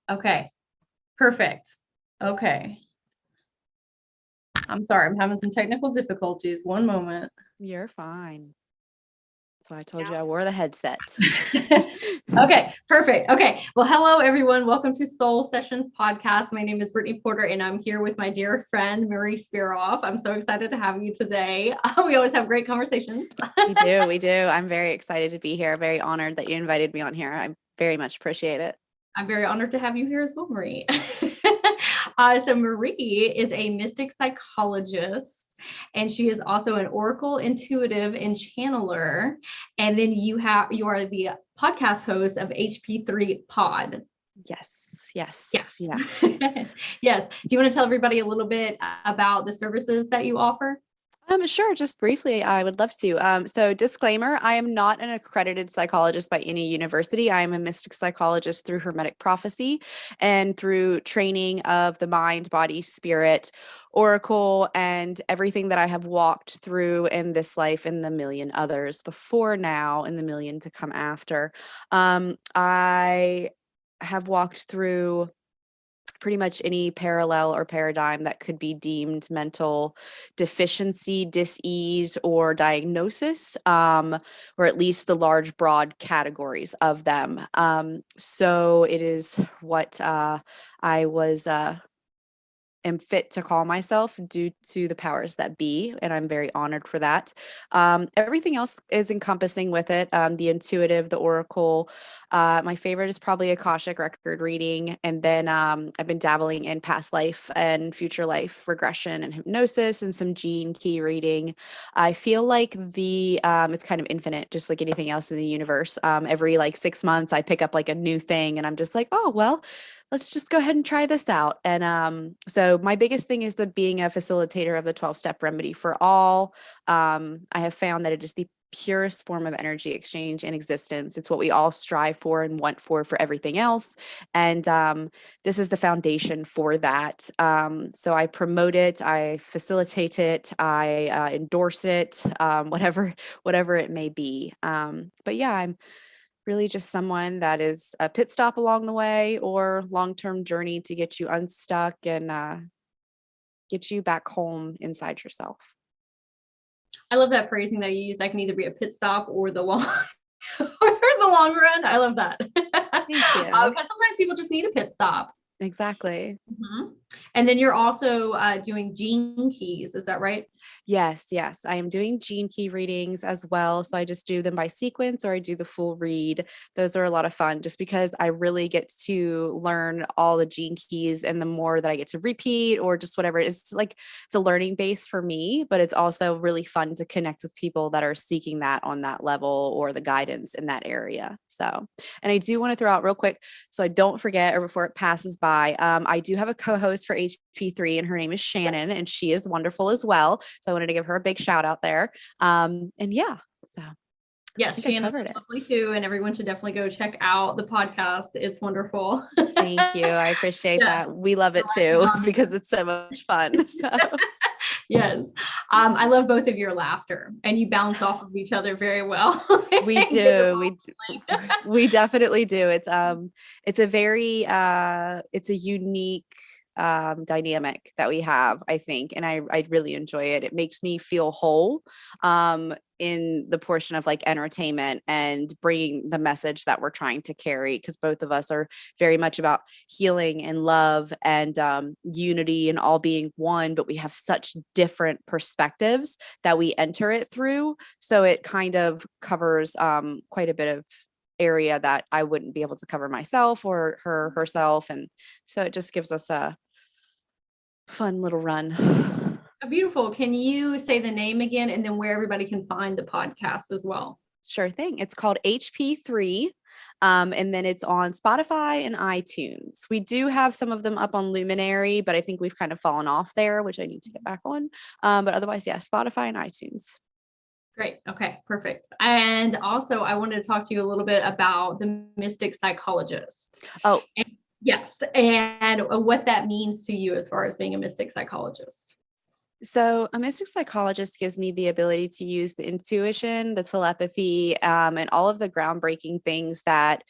Okay, perfect. Okay. I'm sorry, I'm having some technical difficulties. One moment. You're fine. That's why I told you I wore the headset. Okay, perfect. Okay. Well, hello, everyone. Welcome to Soul Sessions podcast. My name is Brittany Porter, and I'm here with my dear friend, Marie Spiroff. I'm so excited to have you today. We always have great conversations. We do. I'm very excited to be here. Very honored that you invited me on here. I very much appreciate it. I'm very honored to have you here as well, Marie. So Marie is a mystic psychologist, and she is also an oracle intuitive and channeler. And then you are the podcast host of HP3 Pod. Yes. Yeah. Yes. Do you want to tell everybody a little bit about the services that you offer? Sure. Just briefly, I would love to. So disclaimer, I am not an accredited psychologist by any university. I am a mystic psychologist through Hermetic prophecy and through training of the mind, body, spirit, oracle, and everything that I have walked through in this life and the million others before now and the million to come after. I have walked through pretty much any parallel or paradigm that could be deemed mental deficiency, dis-ease, or diagnosis, or at least the large, broad categories of them. So it is what I was am fit to call myself due to the powers that be, and I'm very honored for that. Everything else is encompassing with it. The intuitive, the oracle. My favorite is probably Akashic record reading, and then I've been dabbling in past life and future life regression and hypnosis and some gene key reading. I feel like the it's kind of infinite, just like anything else in the universe. Every like 6 months, I pick up like a new thing, and I'm just like, oh well, let's just go ahead and try this out. And so my biggest thing is the being a facilitator of the 12-step remedy for all. I have found that it is the purest form of energy exchange in existence. It's what we all strive for and want for everything else. And this is the foundation for that. So I promote it, I facilitate it, I endorse it, whatever it may be. But yeah, I'm really just someone that is a pit stop along the way or long-term journey to get you unstuck and get you back home inside yourself. I love that phrasing that you use. That can either be a pit stop or the long or the long run. I love that. Thank you. Because sometimes people just need a pit stop. Exactly. Mm-hmm. And then you're also doing gene keys. Is that right? Yes. I am doing gene key readings as well. So I just do them by sequence or I do the full read. Those are a lot of fun just because I really get to learn all the gene keys, and the more that I get to repeat or just whatever, it's like it's a learning base for me, but it's also really fun to connect with people that are seeking that on that level or the guidance in that area. So, and I do want to throw out real quick so I don't forget or before it passes by, I do have a co-host for HP3 and her name is Shannon, and she is wonderful as well. So I wanted to give her a big shout out there. And yeah, so yeah, Shannon's lovely too, and everyone should definitely go check out the podcast. It's wonderful. Thank you. I appreciate that. We love it too because it's so much fun. So. Yes. I love both of your laughter, and you bounce off of each other very well. We do. We definitely do. It's a very it's a unique dynamic that we have, I think, and I really enjoy it. It makes me feel whole in the portion of like entertainment and bringing the message that we're trying to carry, because both of us are very much about healing and love and unity and all being one, but we have such different perspectives that we enter it through, so it kind of covers quite a bit of area that I wouldn't be able to cover myself or herself, and so it just gives us a fun little run. Beautiful. Can you say the name again and then where everybody can find the podcast as well? Sure thing. It's called HP3, and then it's on Spotify and iTunes. We do have some of them up on Luminary, but I think we've kind of fallen off there, which I need to get back on. But otherwise, yeah, Spotify and iTunes. Great. Okay, perfect. And also, I wanted to talk to you a little bit about the Mystic Psychologist. Oh, yes. And what that means to you as far as being a Mystic Psychologist. So a mystic psychologist gives me the ability to use the intuition, the telepathy, and all of the groundbreaking things that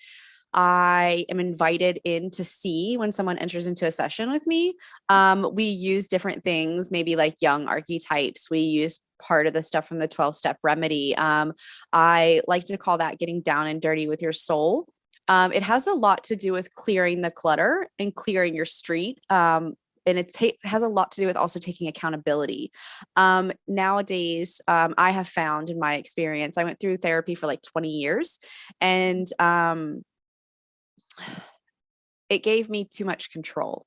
I am invited in to see when someone enters into a session with me. We use different things, maybe like young archetypes. We use part of the stuff from the 12-step remedy. I like to call that getting down and dirty with your soul. It has a lot to do with clearing the clutter and clearing your street. And it has a lot to do with also taking accountability. Nowadays, I have found in my experience, I went through therapy for like 20 years, and it gave me too much control.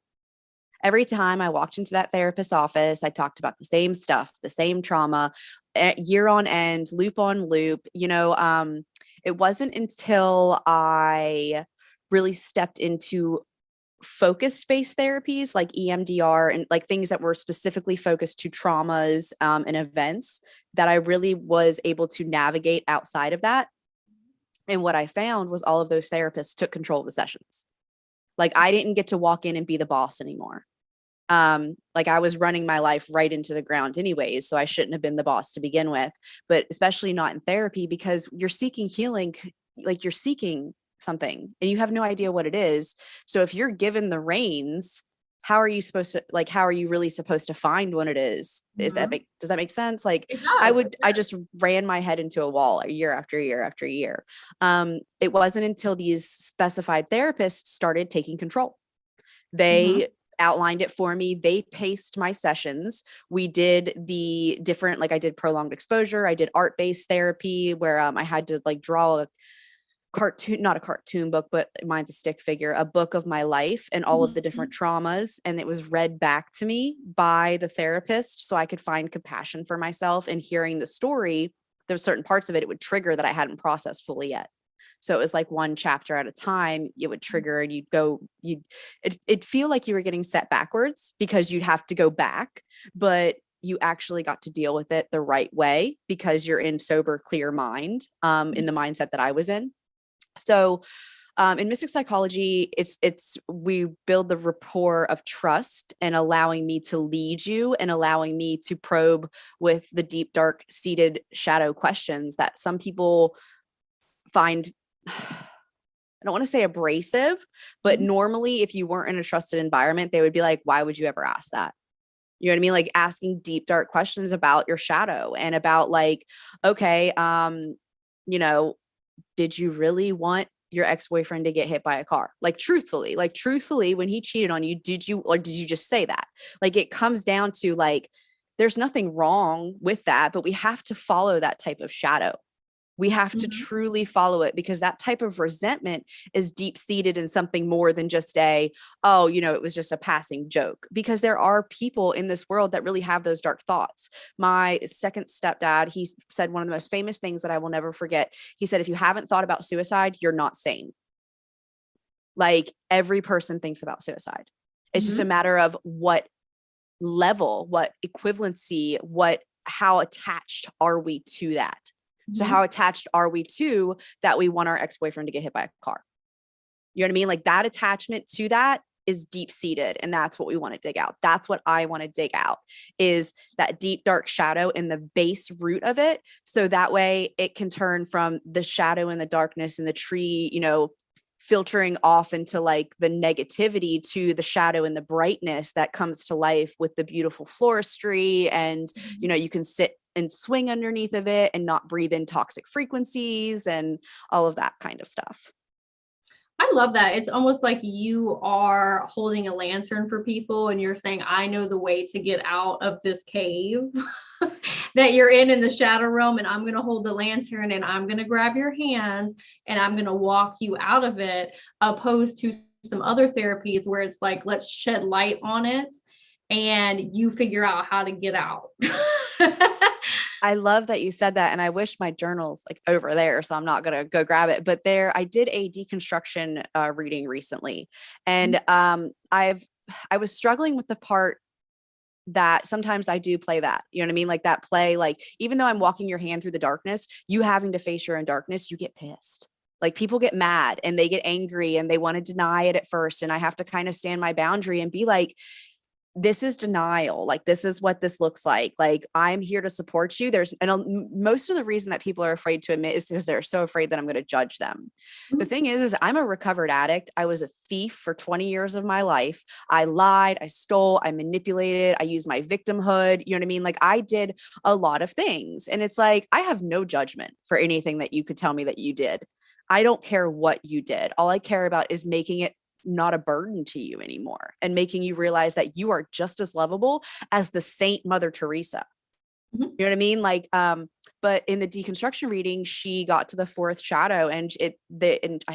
Every time I walked into that therapist's office, I talked about the same stuff, the same trauma, year on end, loop on loop. It wasn't until I really stepped into focused-based therapies like EMDR and like things that were specifically focused to traumas and events that I really was able to navigate outside of that. And what I found was all of those therapists took control of the sessions. Like I didn't get to walk in and be the boss anymore. Like I was running my life right into the ground anyways, so I shouldn't have been the boss to begin with, but especially not in therapy, because you're seeking healing, like you're seeking something and you have no idea what it is. So if you're given the reins, how are you really supposed to find what it is? Does that make sense? Like It does. I just ran my head into a wall year after year after year. It wasn't until these specified therapists started taking control. They outlined it for me. They paced my sessions. We did the different, like I did prolonged exposure. I did art-based therapy where I had to like draw a cartoon, not a cartoon book, but mine's a stick figure, a book of my life and all of the different traumas. And it was read back to me by the therapist so I could find compassion for myself. And hearing the story, there's certain parts of it, it would trigger that I hadn't processed fully yet. So it was like one chapter at a time, it would trigger and it'd feel like you were getting set backwards because you'd have to go back, but you actually got to deal with it the right way because you're in sober, clear mind, in the mindset that I was in. So in Mystic Psychology, we build the rapport of trust and allowing me to lead you and allowing me to probe with the deep, dark seated shadow questions that some people find, I don't want to say abrasive, but normally if you weren't in a trusted environment, they would be like, why would you ever ask that? You know what I mean? Like asking deep, dark questions about your shadow and about like, okay, did you really want your ex-boyfriend to get hit by a car? Like truthfully, when he cheated on you, did you just say that? Like it comes down to like, there's nothing wrong with that, but we have to follow that type of shadow. We have to truly follow it because that type of resentment is deep seated in something more than just it was just a passing joke, because there are people in this world that really have those dark thoughts. My second stepdad, he said one of the most famous things that I will never forget. He said, if you haven't thought about suicide, you're not sane. Like every person thinks about suicide. It's just a matter of what level, what equivalency, how attached are we to that? So how attached are we to that we want our ex-boyfriend to get hit by a car? You know what I mean? Like that attachment to that is deep seated. And that's what we want to dig out. That's what I want to dig out, is that deep, dark shadow in the base root of it. So that way it can turn from the shadow and the darkness and the tree, filtering off into like the negativity to the shadow and the brightness that comes to life with the beautiful floristry. And, you can sit and swing underneath of it and not breathe in toxic frequencies and all of that kind of stuff. I love that. It's almost like you are holding a lantern for people and you're saying, I know the way to get out of this cave that you're in the shadow realm, and I'm going to hold the lantern and I'm going to grab your hands and I'm going to walk you out of it, opposed to some other therapies where it's like, let's shed light on it and you figure out how to get out. I love that you said that. And I wish my journal's like over there, so I'm not going to go grab it. But I did a deconstruction reading recently. And I was struggling with the part that sometimes I do play that, you know what I mean? Like that play, like, even though I'm walking your hand through the darkness, you having to face your own darkness, you get pissed. Like people get mad and they get angry and they want to deny it at first. And I have to kind of stand my boundary and be like, this is denial. Like, this is what this looks like. Like, I'm here to support you. Most of the reason that people are afraid to admit is because they're so afraid that I'm going to judge them. The thing is I'm a recovered addict. I was a thief for 20 years of my life. I lied, I stole, I manipulated, I used my victimhood. You know what I mean? Like, I did a lot of things. And it's like, I have no judgment for anything that you could tell me that you did. I don't care what you did. All I care about is making it not a burden to you anymore, and making you realize that you are just as lovable as the Saint Mother Teresa. You know what I mean? Like, but in the deconstruction reading, she got to the fourth shadow, and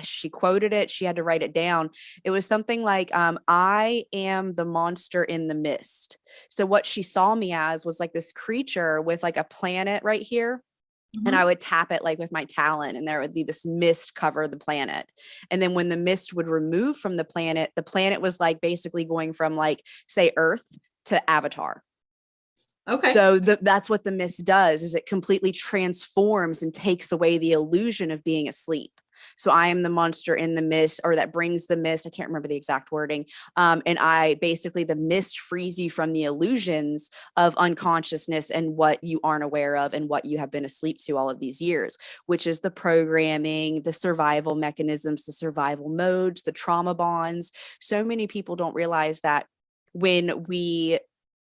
she quoted it. She had to write it down. It was something like, I am the monster in the mist. So what she saw me as was like this creature with like a planet right here. And I would tap it like with my talon, and there would be this mist cover the planet. And then when the mist would remove from the planet was like basically going from, like, say, Earth to Avatar. Okay. So that's what the mist does, is it completely transforms and takes away the illusion of being asleep. So I am the monster in the mist, or that brings the mist. I can't remember the exact wording. And the mist frees you from the illusions of unconsciousness and what you aren't aware of and what you have been asleep to all of these years, which is the programming, the survival mechanisms, the survival modes, the trauma bonds. So many people don't realize that when we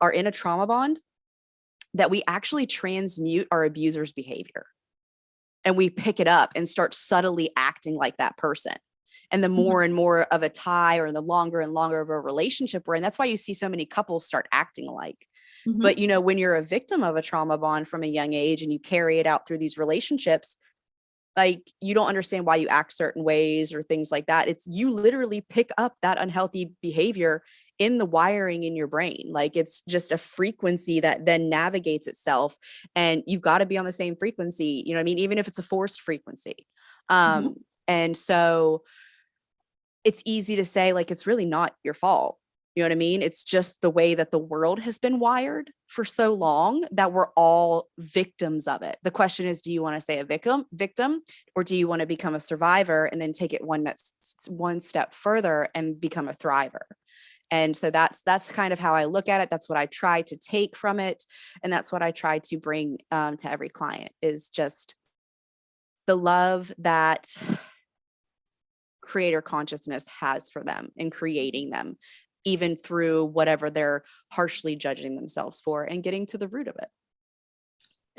are in a trauma bond, that we actually transmute our abuser's behavior. And we pick it up and start subtly acting like that person. And the more and more of a tie, or the longer and longer of a relationship we're in, that's why you see so many couples start acting alike. But, you know, when you're a victim of a trauma bond from a young age and you carry it out through these relationships, like, you don't understand why you act certain ways or things like that. It's, you literally pick up that unhealthy behavior in the wiring in your brain. Like, it's just a frequency that then navigates itself, and you've got to be on the same frequency. You know what I mean? Even if it's a forced frequency. And so it's easy to say, like, it's really not your fault. You know what I mean? It's just the way that the world has been wired for so long that we're all victims of it. The question is, do you want to stay a victim, or do you want to become a survivor and then take it one step further and become a thriver? And so that's kind of how I look at it. That's what I try to take from it. And that's what I try to bring to every client, is just the love that creator consciousness has for them in creating them, even through whatever they're harshly judging themselves for, and getting to the root of it.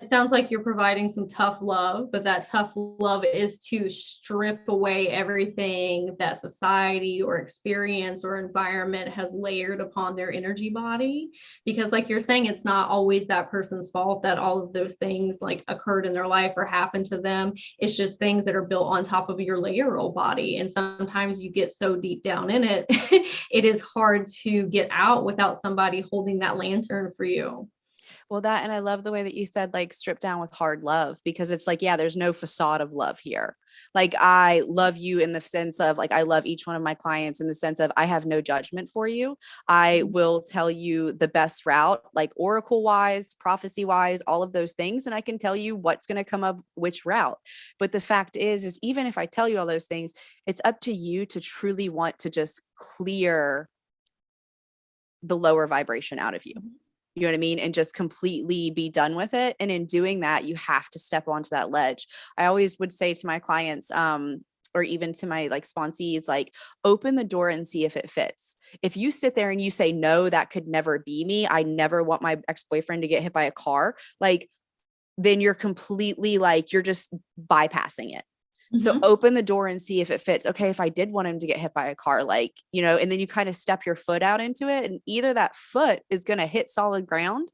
It sounds like you're providing some tough love, but that tough love is to strip away everything that society or experience or environment has layered upon their energy body. Because like you're saying, it's not always that person's fault that all of those things like occurred in their life or happened to them. It's just things that are built on top of your layeral body. And sometimes you get so deep down in it, it is hard to get out without somebody holding that lantern for you. Well, that, and I love the way that you said, like, strip down with hard love, because it's like, yeah, there's no facade of love here. Like, I love you in the sense of, like, I love each one of my clients in the sense of, I have no judgment for you. I will tell you the best route, like oracle wise, prophecy wise, all of those things. And I can tell you what's going to come of which route. But the fact is even if I tell you all those things, it's up to you to truly want to just clear the lower vibration out of you. You know what I mean? And just completely be done with it. And in doing that, you have to step onto that ledge. I always would say to my clients, or even to my like sponsees, like, open the door and see if it fits. If you sit there and you say, no, that could never be me, I never want my ex-boyfriend to get hit by a car, like, then you're completely like, you're just bypassing it. So open the door and see if it fits. Okay, if I did want him to get hit by a car, like, you know, and then you kind of step your foot out into it, and either that foot is going to hit solid ground,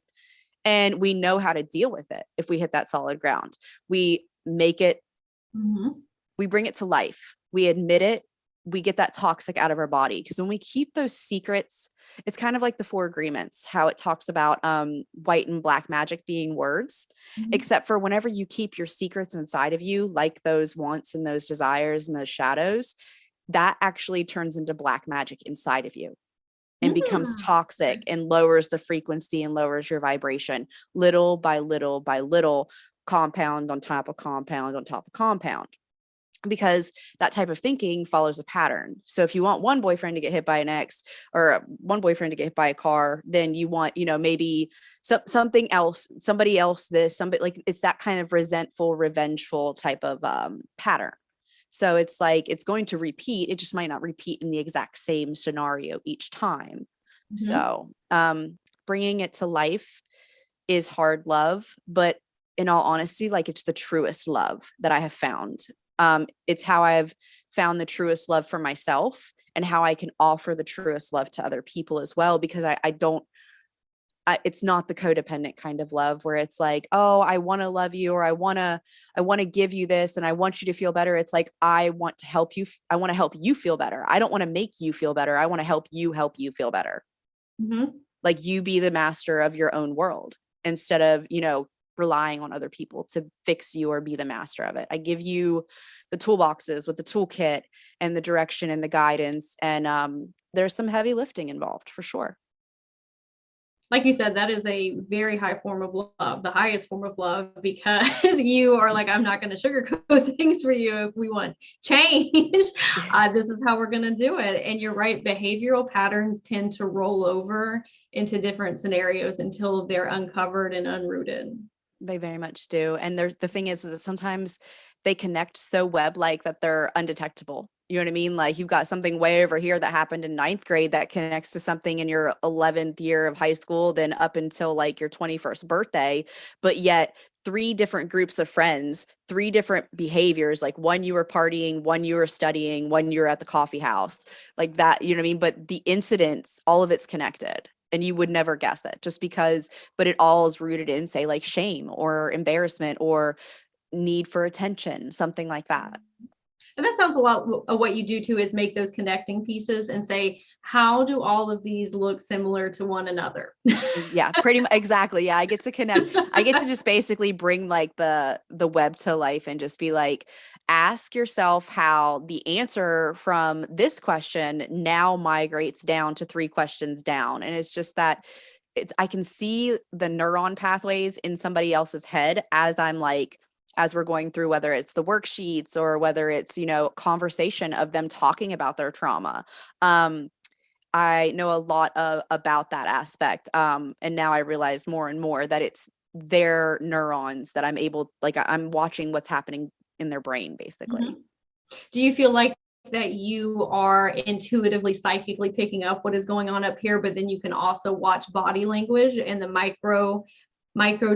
and we know how to deal with it. If we hit that solid ground, we make it, we bring it to life. We admit it. We get that toxic out of our body. Because when we keep those secrets, it's kind of like the 4 agreements, how it talks about white and black magic being words, except for whenever you keep your secrets inside of you, like those wants and those desires and those shadows, that actually turns into black magic inside of you and becomes toxic and lowers the frequency and lowers your vibration little by little by little, compound on top of compound on top of compound. because that type of thinking follows a pattern. So if you want one boyfriend to get hit by an ex, or one boyfriend to get hit by a car, then you want, maybe something else, somebody else, somebody, like, it's that kind of resentful, revengeful type of pattern. So it's like, it's going to repeat. It just might not repeat in the exact same scenario each time. Mhm. So bringing it to life is hard love, but in all honesty, like, it's the truest love that I have found. It's how I've found the truest love for myself, and how I can offer the truest love to other people as well, because it's not the codependent kind of love where it's like, oh, I want to love you, or I want to give you this, and I want you to feel better. It's like, I want to help you. I want to help you feel better. I don't want to make you feel better. I want to help you feel better. Mm-hmm. Like, you be the master of your own world instead of, relying on other people to fix you or be the master of it. I give you the toolboxes with the toolkit and the direction and the guidance. And there's some heavy lifting involved for sure. Like you said, that is a very high form of love, the highest form of love, because you are like, I'm not going to sugarcoat things for you. If we want change, this is how we're going to do it. And you're right, behavioral patterns tend to roll over into different scenarios until they're uncovered and unrooted. They very much do. And the thing is that sometimes they connect so web-like that they're undetectable. You know what I mean? Like, you've got something way over here that happened in 9th grade that connects to something in your 11th year of high school, then up until like your 21st birthday. But yet 3 different groups of friends, 3 different behaviors, like one you were partying, one you were studying, one you were at the coffee house, like that, you know what I mean? But the incidents, all of it's connected. And you would never guess it just because, but it all is rooted in, say, like shame or embarrassment or need for attention, something like that. And that sounds a lot of what you do too, is make those connecting pieces and say, how do all of these look similar to one another? Yeah, pretty much. Exactly. Yeah. I get to connect. I get to just basically bring like the web to life and just be like, ask yourself how the answer from this question now migrates down to 3 questions down. And it's just that I can see the neuron pathways in somebody else's head as we're going through, whether it's the worksheets or whether it's, conversation of them talking about their trauma. I know a lot about that aspect. And now I realize more and more that it's their neurons that I'm watching what's happening in their brain, basically. Mm-hmm. Do you feel like that you are intuitively, psychically picking up what is going on up here, but then you can also watch body language and the micro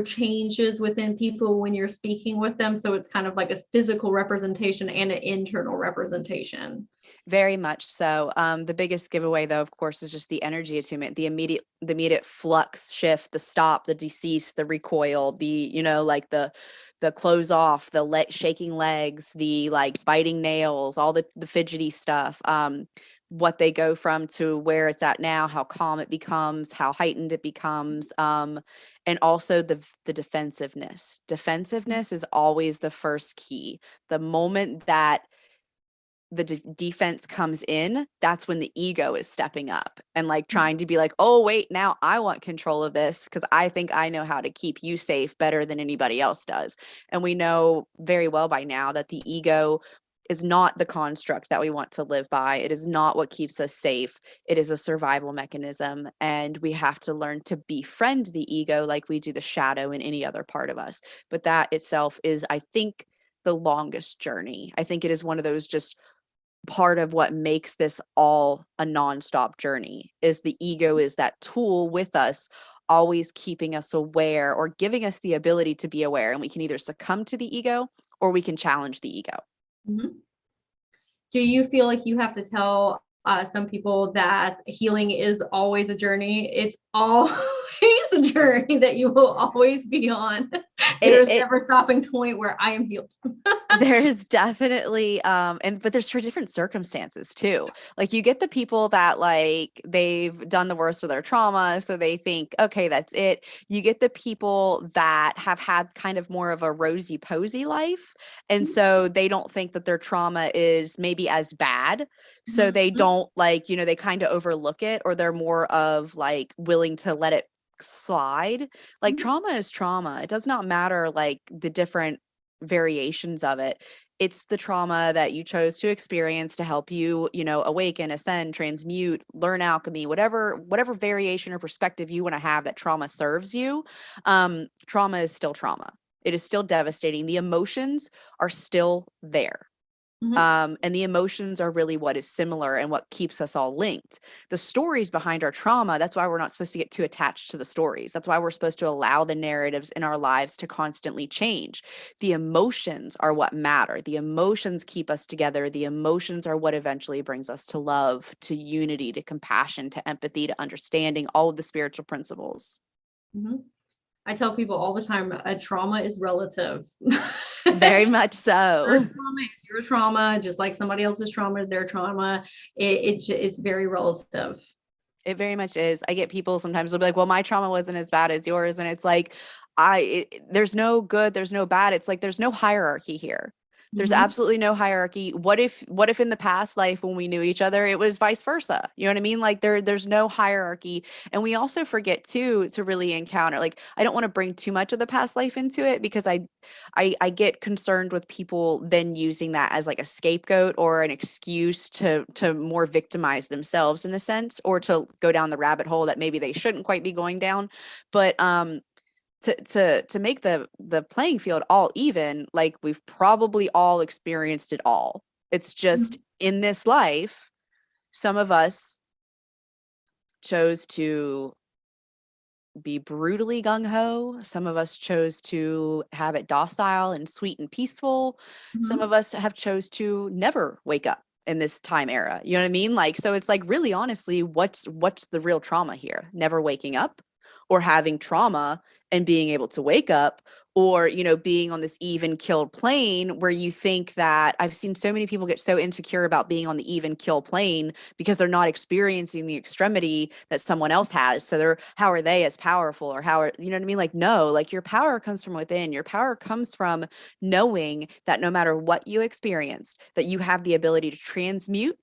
changes within people when you're speaking with them? So it's kind of like a physical representation and an internal representation. Very much so. The biggest giveaway, though, of course, is just the energy attunement, the immediate flux shift, the stop, the decease, the recoil, like the close off, the shaking legs, the like biting nails, all the fidgety stuff. What they go from to where it's at now, how calm it becomes, how heightened it becomes, and also the defensiveness. Defensiveness is always the first key. The moment that the defense comes in, that's when the ego is stepping up and like trying to be like, oh, wait, now I want control of this because I think I know how to keep you safe better than anybody else does. And we know very well by now that the ego is not the construct that we want to live by. It is not what keeps us safe. It is a survival mechanism. And we have to learn to befriend the ego like we do the shadow in any other part of us. But that itself is, I think, the longest journey. I think it is one of those just part of what makes this all a nonstop journey is the ego is that tool with us, always keeping us aware or giving us the ability to be aware. And we can either succumb to the ego or we can challenge the ego. Mm-hmm. Do you feel like you have to tell some people that healing is always a journey? It's always a journey that you will always be on. There's never stopping point where I am healed. There's definitely but there's for different circumstances too. Like, you get the people that like they've done the worst of their trauma, so they think, okay, that's it. You get the people that have had kind of more of a rosy posy life, and so they don't think that their trauma is maybe as bad, so they don't they kind of overlook it, or they're more of like willing to let it slide. Like, trauma is trauma. It does not matter like the different variations of it. It's the trauma that you chose to experience to help you, awaken, ascend, transmute, learn alchemy, whatever variation or perspective you want to have that trauma serves you. Trauma is still trauma. It is still devastating. The emotions are still there. And the emotions are really what is similar and what keeps us all linked. The stories behind our trauma, that's why we're not supposed to get too attached to the stories. That's why we're supposed to allow the narratives in our lives to constantly change. The emotions are what matter. The emotions keep us together. The emotions are what eventually brings us to love, to unity, to compassion, to empathy, to understanding, all of the spiritual principles. I tell people all the time, a trauma is relative. Very much so. Your trauma is your trauma, just like somebody else's trauma is their trauma. It's very relative. It very much is. I get people sometimes will be like, well, my trauma wasn't as bad as yours. And it's like, there's no good, there's no bad. It's like, there's no hierarchy here. There's absolutely no hierarchy. What if in the past life when we knew each other, it was vice versa? You know what I mean? Like there's no hierarchy. And we also forget too, to really encounter, like, I don't want to bring too much of the past life into it because I get concerned with people then using that as like a scapegoat or an excuse to more victimize themselves in a sense, or to go down the rabbit hole that maybe they shouldn't quite be going down. But to make the playing field all even, like we've probably all experienced it all. It's just in this life, some of us chose to be brutally gung-ho. Some of us chose to have it docile and sweet and peaceful. Some of us have chose to never wake up in this time era. You know what I mean? Like, so it's like, really honestly, what's the real trauma here? Never waking up, or having trauma and being able to wake up, or, being on this even killed plane where you think that I've seen so many people get so insecure about being on the even kill plane because they're not experiencing the extremity that someone else has. So how are they as powerful, or you know what I mean? Like, no, like your power comes from within. Your power comes from knowing that no matter what you experienced, that you have the ability to transmute,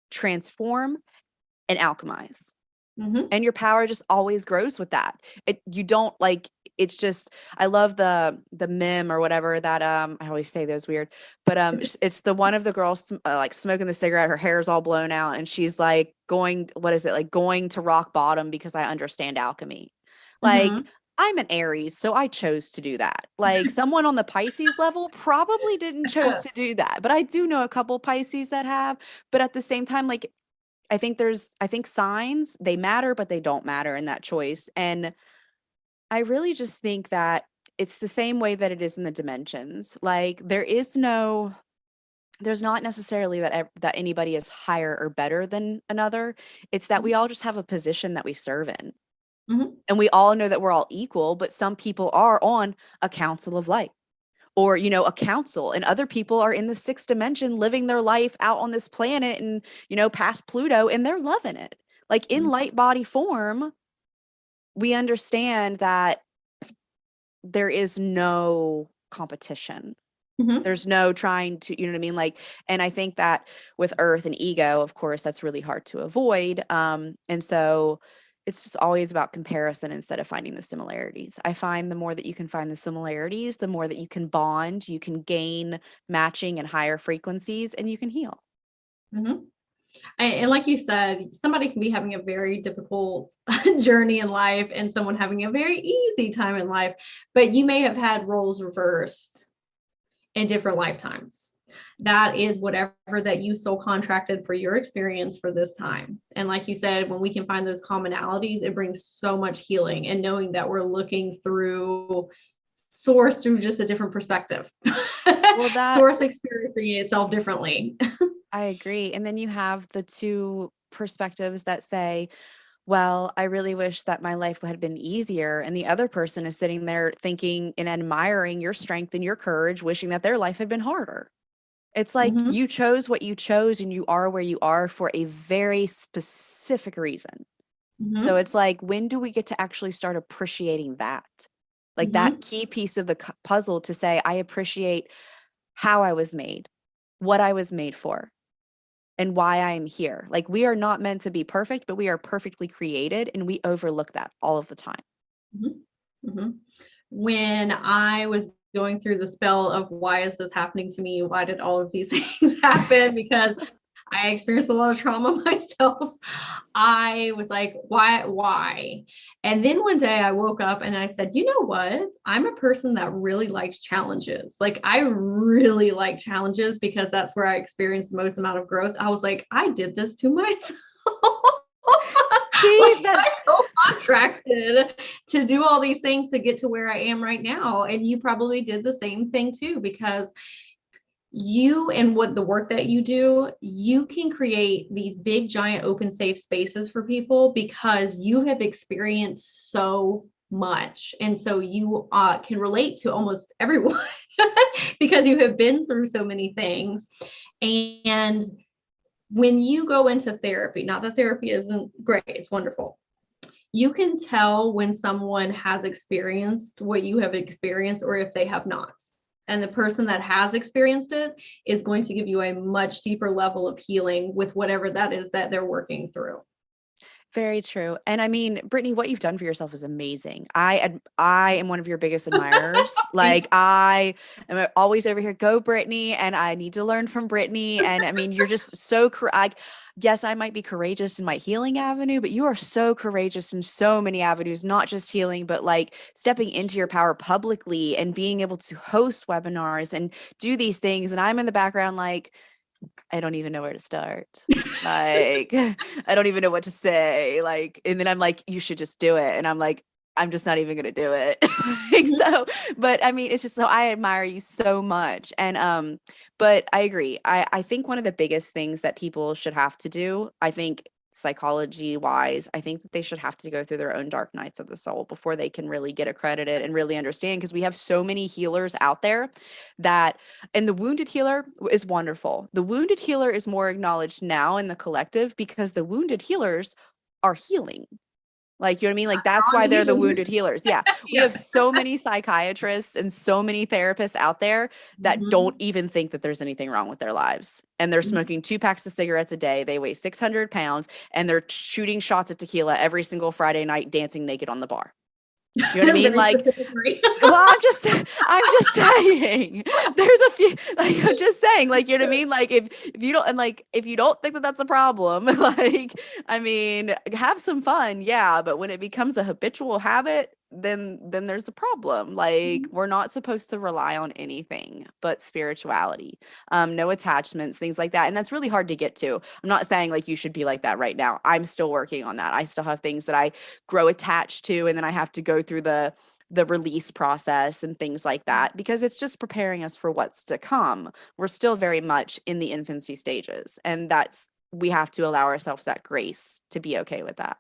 transform, and alchemize. And your power just always grows with that. You don't like, it's just, I love the meme or whatever that, I always say those weird, but, it's the one of the girls, like smoking the cigarette, her hair is all blown out. And she's like what is it? Like going to rock bottom because I understand alchemy. Like, I'm an Aries, so I chose to do that. Like someone on the Pisces level probably didn't chose to do that, but I do know a couple Pisces that have. But at the same time, like, I think signs, they matter, but they don't matter in that choice. And I really just think that it's the same way that it is in the dimensions. Like there's not necessarily that anybody is higher or better than another. It's that we all just have a position that we serve in. And we all know that we're all equal, but some people are on a council of light, or a council, and other people are in the sixth dimension living their life out on this planet and past Pluto, and they're loving it. Like in light body form, we understand that there is no competition. There's no trying to, you know what I mean? Like, and I think that with Earth and ego, of course, that's really hard to avoid. And so it's just always about comparison instead of finding the similarities. I find the more that you can find the similarities, the more that you can bond, you can gain matching and higher frequencies, and you can heal. And like you said, somebody can be having a very difficult journey in life and someone having a very easy time in life, but you may have had roles reversed in different lifetimes. That is whatever that you soul contracted for your experience for this time. And like you said, when we can find those commonalities, it brings so much healing, and knowing that we're looking through source through just a different perspective. Well, source experiencing itself differently. I agree. And then you have the two perspectives that say, well, I really wish that my life had been easier. And the other person is sitting there thinking and admiring your strength and your courage, wishing that their life had been harder. It's like you chose what you chose and you are where you are for a very specific reason. So it's like, when do we get to actually start appreciating that? Like that key piece of the puzzle to say, I appreciate how I was made, what I was made for, and why I am here. Like we are not meant to be perfect, but we are perfectly created, and we overlook that all of the time. When I was going through the spell of why is this happening to me? Why did all of these things happen? Because I experienced a lot of trauma myself. I was like, why? And then one day I woke up and I said, you know what? I'm a person that really likes challenges. Like I really like challenges because that's where I experienced the most amount of growth. I was like, I did this to myself. See, like, I'm so contracted to do all these things to get to where I am right now. And you probably did the same thing too, because you and what the work that you do, you can create these big, giant, open, safe spaces for people because you have experienced so much. And so you can relate to almost everyone because you have been through so many things. And when you go into therapy, not that therapy isn't great, it's wonderful. You can tell when someone has experienced what you have experienced or if they have not. And the person that has experienced it is going to give you a much deeper level of healing with whatever that is that they're working through. very true. And I mean, Brittany, what you've done for yourself is amazing. I am one of your biggest admirers. Like I am always over here, go Brittany, and I need to learn from Brittany. And I mean, you're just so yes, I might be courageous in my healing avenue, but you are so courageous in so many avenues, not just healing, but like stepping into your power publicly and being able to host webinars and do these things. And I'm in the background like, I don't even know where to start. Like, I don't even know what to say. Like, and then I'm like, you should just do it. And I'm like, I'm just not even gonna do it. Like, so, but I mean, it's just so I admire you so much. And but I agree. I think one of the biggest things that people should have to do, I think psychology wise, I think that they should have to go through their own dark nights of the soul before they can really get accredited and really understand, because we have so many healers out there that, and the wounded healer is wonderful. The wounded healer is more acknowledged now in the collective because the wounded healers are healing. Like, you know what I mean? Like, that's why they're the wounded healers. Yeah. We have so many psychiatrists and so many therapists out there that don't even think that there's anything wrong with their lives. And they're smoking 2 packs of cigarettes a day. They weigh 600 pounds and they're shooting shots at tequila every single Friday night, dancing naked on the bar. You know what I mean? Like, well, I'm just saying, there's a few, like, I'm just saying, like, you know what I mean? Like, if you don't, and like, if you don't think that that's a problem, like, I mean, have some fun. Yeah. But when it becomes a habitual habit, then there's a problem. Like, we're not supposed to rely on anything but spirituality, no attachments, things like that. And that's really hard to get to. I'm not saying like you should be like that right now. I'm still working on that. I still have things that I grow attached to, and then I have to go through the release process and things like that, because it's just preparing us for what's to come. We're still very much in the infancy stages, and we have to allow ourselves that grace to be okay with that.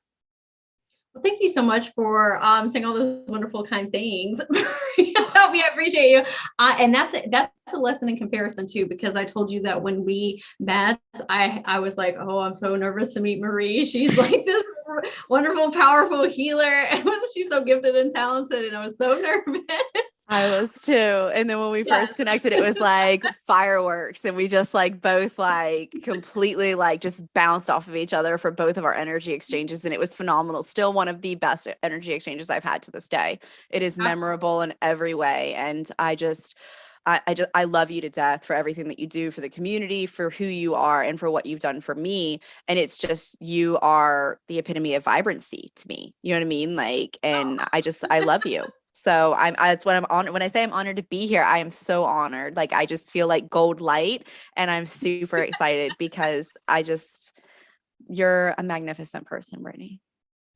Well, thank you so much for saying all those wonderful kind things about me. I appreciate you. And that's a lesson in comparison too, because I told you that when we met, I was like, oh, I'm so nervous to meet Marie. She's like this wonderful, powerful healer, and she's so gifted and talented, and I was so nervous. I was too. And then when we first connected, it was like fireworks, and we just like both like completely like just bounced off of each other for both of our energy exchanges. And it was phenomenal. Still one of the best energy exchanges I've had to this day. It is memorable in every way. And I love you to death for everything that you do for the community, for who you are, and for what you've done for me. And it's just, you are the epitome of vibrancy to me. You know what I mean? Like, and I love you. So that's what I'm honored. When I say I'm honored to be here, I am so honored. Like, I just feel like gold light, and I'm super excited because you're a magnificent person, Brittany.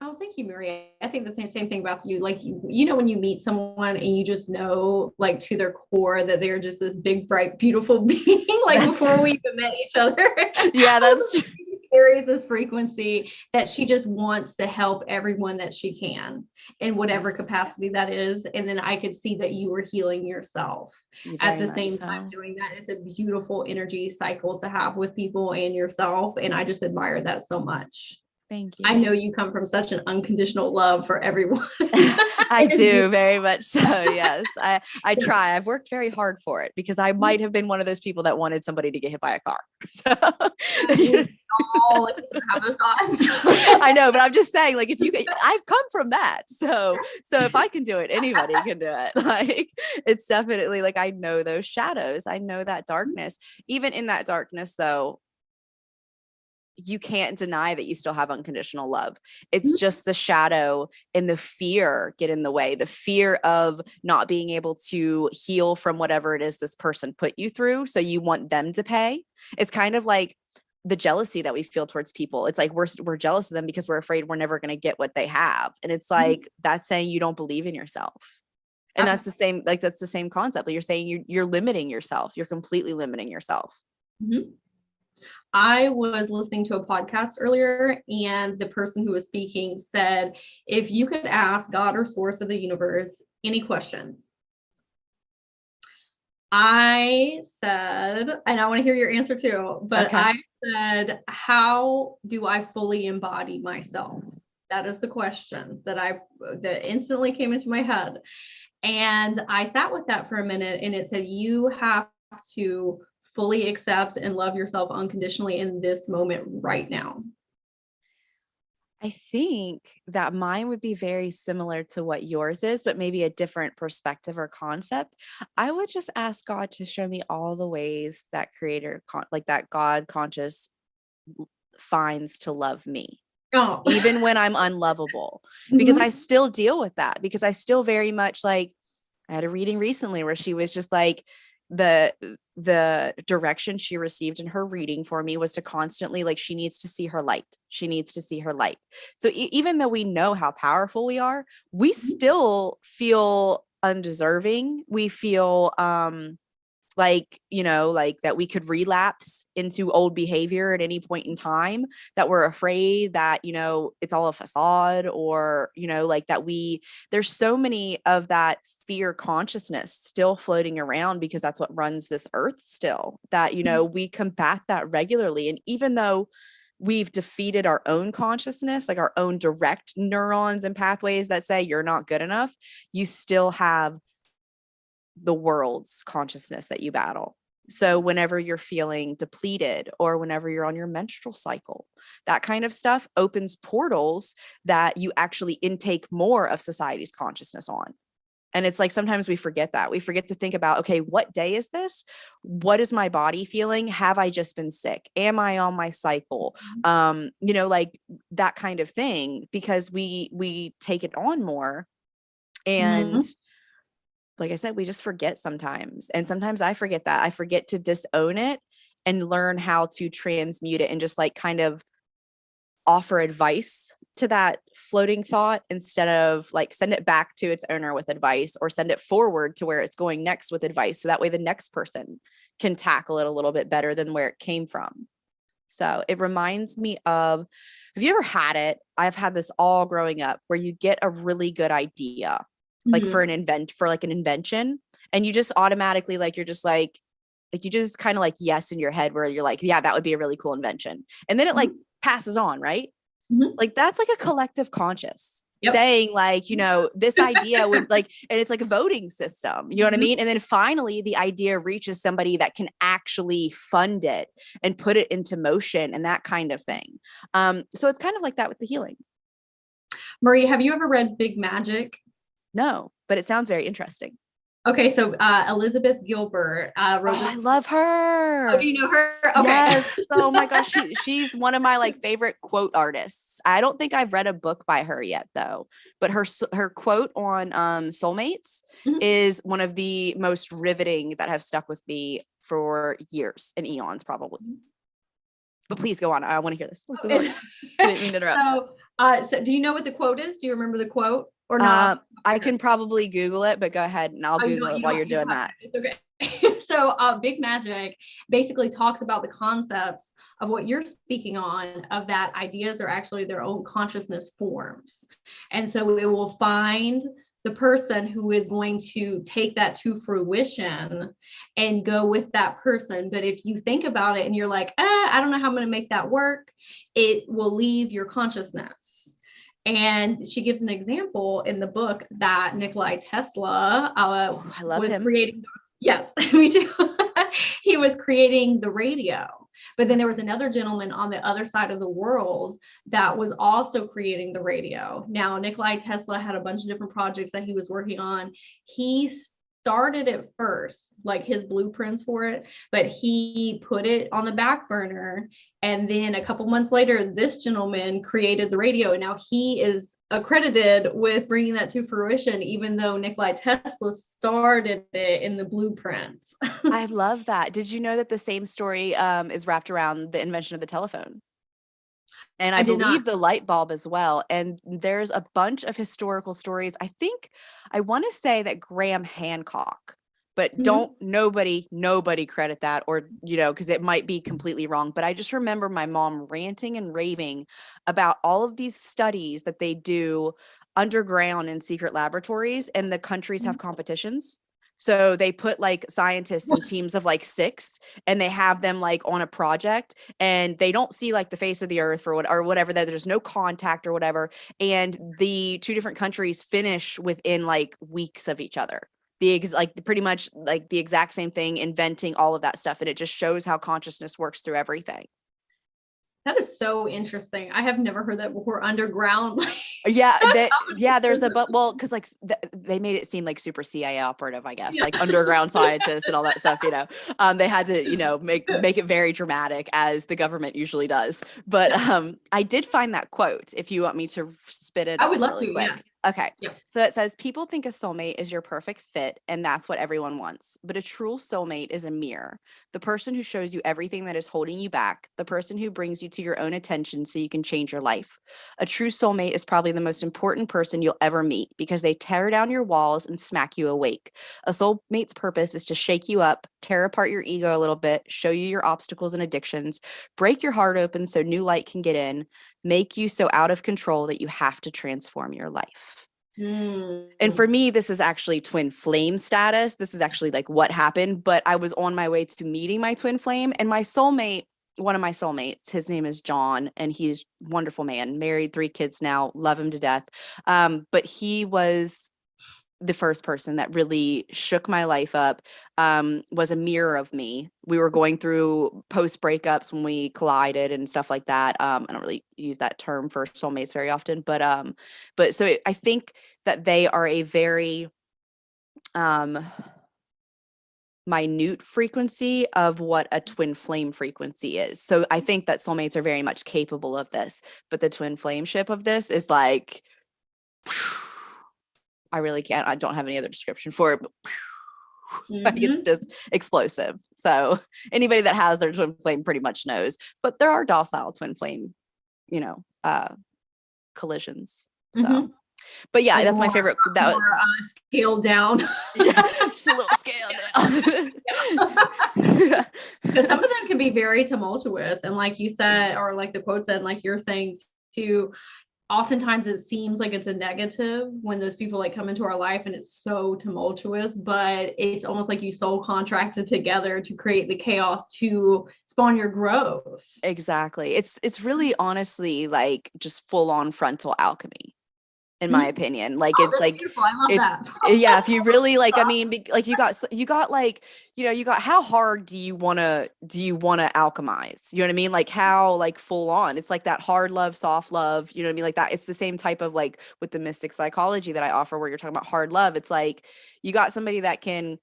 Oh, thank you, Maria. I think the same thing about you. Like, you know, when you meet someone and you just know, like, to their core that they're just this big, bright, beautiful being, like before we even met each other. Yeah, that's true. Carry this frequency that she just wants to help everyone that she can in whatever capacity that is. And then I could see that you were healing yourself at the same time doing that. It's a beautiful energy cycle to have with people and yourself. And I just admire that so much. Thank you. I know you come from such an unconditional love for everyone. I do very much so. Yes. I try. I've worked very hard for it because I might have been one of those people that wanted somebody to get hit by a car. So, all have those thoughts. I know, but I'm just saying, like, if you I've come from that. So if I can do it, anybody can do it. Like, it's definitely like, I know those shadows. I know that darkness. Even in that darkness, though, you can't deny that you still have unconditional love. It's just the shadow and the fear get in the way, the fear of not being able to heal from whatever it is this person put you through. So you want them to pay. It's kind of like the jealousy that we feel towards people. It's like we're jealous of them because we're afraid we're never going to get what they have. And it's like, that's saying you don't believe in yourself. And that's the same, like, that's the same concept. Like, you're saying you're limiting yourself. You're completely limiting yourself. Mm-hmm. I was listening to a podcast earlier, and the person who was speaking said, if you could ask God or source of the universe any question, I said, and I want to hear your answer too, but Okay. I said, how do I fully embody myself? That is the question that instantly came into my head. And I sat with that for a minute, and it said, you have to fully accept and love yourself unconditionally in this moment right now. I think that mine would be very similar to what yours is, but maybe a different perspective or concept. I would just ask God to show me all the ways that like that God conscious finds to love me. Oh. Even when I'm unlovable, because I still deal with that, because I still very much, like, I had a reading recently where she was just like, the direction she received in her reading for me was to constantly, like, she needs to see her light. She needs to see her light. So even though we know how powerful we are, we still feel undeserving. We feel, like, like that we could relapse into old behavior at any point in time, that we're afraid that, it's all a facade, or, like that there's so many of that fear consciousness still floating around, because that's what runs this earth still, that, we combat that regularly. And even though we've defeated our own consciousness, like our own direct neurons and pathways that say you're not good enough, you still have the world's consciousness that you battle. So whenever you're feeling depleted, or whenever you're on your menstrual cycle, that kind of stuff opens portals that you actually intake more of society's consciousness on. And it's like, sometimes we forget that. We forget to think about, okay, what day is this? What is my body feeling? Have I just been sick? Am I on my cycle? Like that kind of thing, because we take it on more. And like I said, we just forget sometimes. And sometimes I forget that. I forget to disown it and learn how to transmute it, and just, like, kind of offer advice to that floating thought, instead of, like, send it back to its owner with advice, or send it forward to where it's going next with advice. So that way the next person can tackle it a little bit better than where it came from. So it reminds me of, have you ever had it? I've had this all growing up, where you get a really good idea, like for an invention, and you just automatically, like, you're just like you just kind of like yes in your head, where you're like, yeah, that would be a really cool invention. And then it like passes on, right? Like, that's like a collective conscious saying, like, this idea would, like, and it's like a voting system, you know what I mean? And then finally the idea reaches somebody that can actually fund it and put it into motion, and that kind of thing. So it's kind of like that with the healing. Marie, have you ever read Big Magic? No, but it sounds very interesting. Okay, so Elizabeth Gilbert wrote. I love her. Oh, do you know her? Okay. Yes. Oh my gosh, she's one of my, like, favorite quote artists. I don't think I've read a book by her yet, though. But her quote on soulmates is one of the most riveting that have stuck with me for years and eons, probably. But please go on. I want to hear this. I didn't mean to interrupt. So do you know what the quote is? Do you remember the quote or not? I can probably Google it, but go ahead and I'll Google it while you're doing that. It's okay. So Big Magic basically talks about the concepts of what you're speaking on, of that ideas are actually their own consciousness forms. And so it will find the person who is going to take that to fruition and go with that person. But if you think about it and you're like, I don't know how I'm going to make that work, it will leave your consciousness. And she gives an example in the book that Nikola Tesla I love was him. creating. Yes, me too. He was creating the radio. But then there was another gentleman on the other side of the world that was also creating the radio. Now, Nikola Tesla had a bunch of different projects that he was working on. He started it first, like his blueprints for it, but he put it on the back burner. And then a couple months later, this gentleman created the radio. And now he is accredited with bringing that to fruition, even though Nikola Tesla started it in the blueprints. I love that. Did you know that the same story is wrapped around the invention of the telephone? And I did not. believe the light bulb as well. And there's a bunch of historical stories. I want to say that Graham Hancock, but nobody credit that, or, because it might be completely wrong. But I just remember my mom ranting and raving about all of these studies that they do underground in secret laboratories, and the countries have competitions. So they put like scientists in teams of like 6, and they have them like on a project, and they don't see like the face of the earth or whatever, that there's no contact or whatever. And the 2 different countries finish within like weeks of each other. Pretty much like the exact same thing, inventing all of that stuff. And it just shows how consciousness works through everything. That is so interesting. I have never heard that before. Underground. Yeah, there's because like they made it seem like super CIA operative, I guess, like underground scientists and all that stuff. They had to make it very dramatic, as the government usually does. But I did find that quote. If you want me to spit it, I would love really to. quick. Yeah. Okay. Yeah. So it says, people think a soulmate is your perfect fit, and that's what everyone wants. But a true soulmate is a mirror. The person who shows you everything that is holding you back, the person who brings you to your own attention so you can change your life. A true soulmate is probably the most important person you'll ever meet, because they tear down your walls and smack you awake. A soulmate's purpose is to shake you up, tear apart your ego a little bit, show you your obstacles and addictions, break your heart open so new light can get in, make you so out of control that you have to transform your life. And for me, this is actually twin flame status. This is actually like what happened, but I was on my way to meeting my twin flame, and my soulmate, one of my soulmates, his name is John, and he's a wonderful man, married, 3 kids now, love him to death. But he was the first person that really shook my life up, was a mirror of me. We were going through post breakups when we collided and stuff like that. I don't really use that term for soulmates very often, but I think that they are a very minute frequency of what a twin flame frequency is. So I think that soulmates are very much capable of this, but the twin flameship of this is like, I really can't. I don't have any other description for it, but like it's just explosive. So anybody that has their twin flame pretty much knows. But there are docile twin flame, collisions. So, but yeah, that's my favorite. That more scaled down. Yeah, just a little scale down. Because some of them can be very tumultuous, and like you said, or like the quote said, like you're saying too, oftentimes it seems like it's a negative when those people like come into our life and it's so tumultuous, but it's almost like you soul contracted together to create the chaos to spawn your growth. Exactly. It's really honestly like just full on frontal alchemy, in my opinion. Like it's like, beautiful. I love that. If you really like, I mean, like you got like, you got, how hard do you want to alchemize? You know what I mean? Like how like full on, it's like that hard love, soft love, you know what I mean? Like that, it's the same type of like with the mystic psychology that I offer, where you're talking about hard love. It's like, you got somebody that can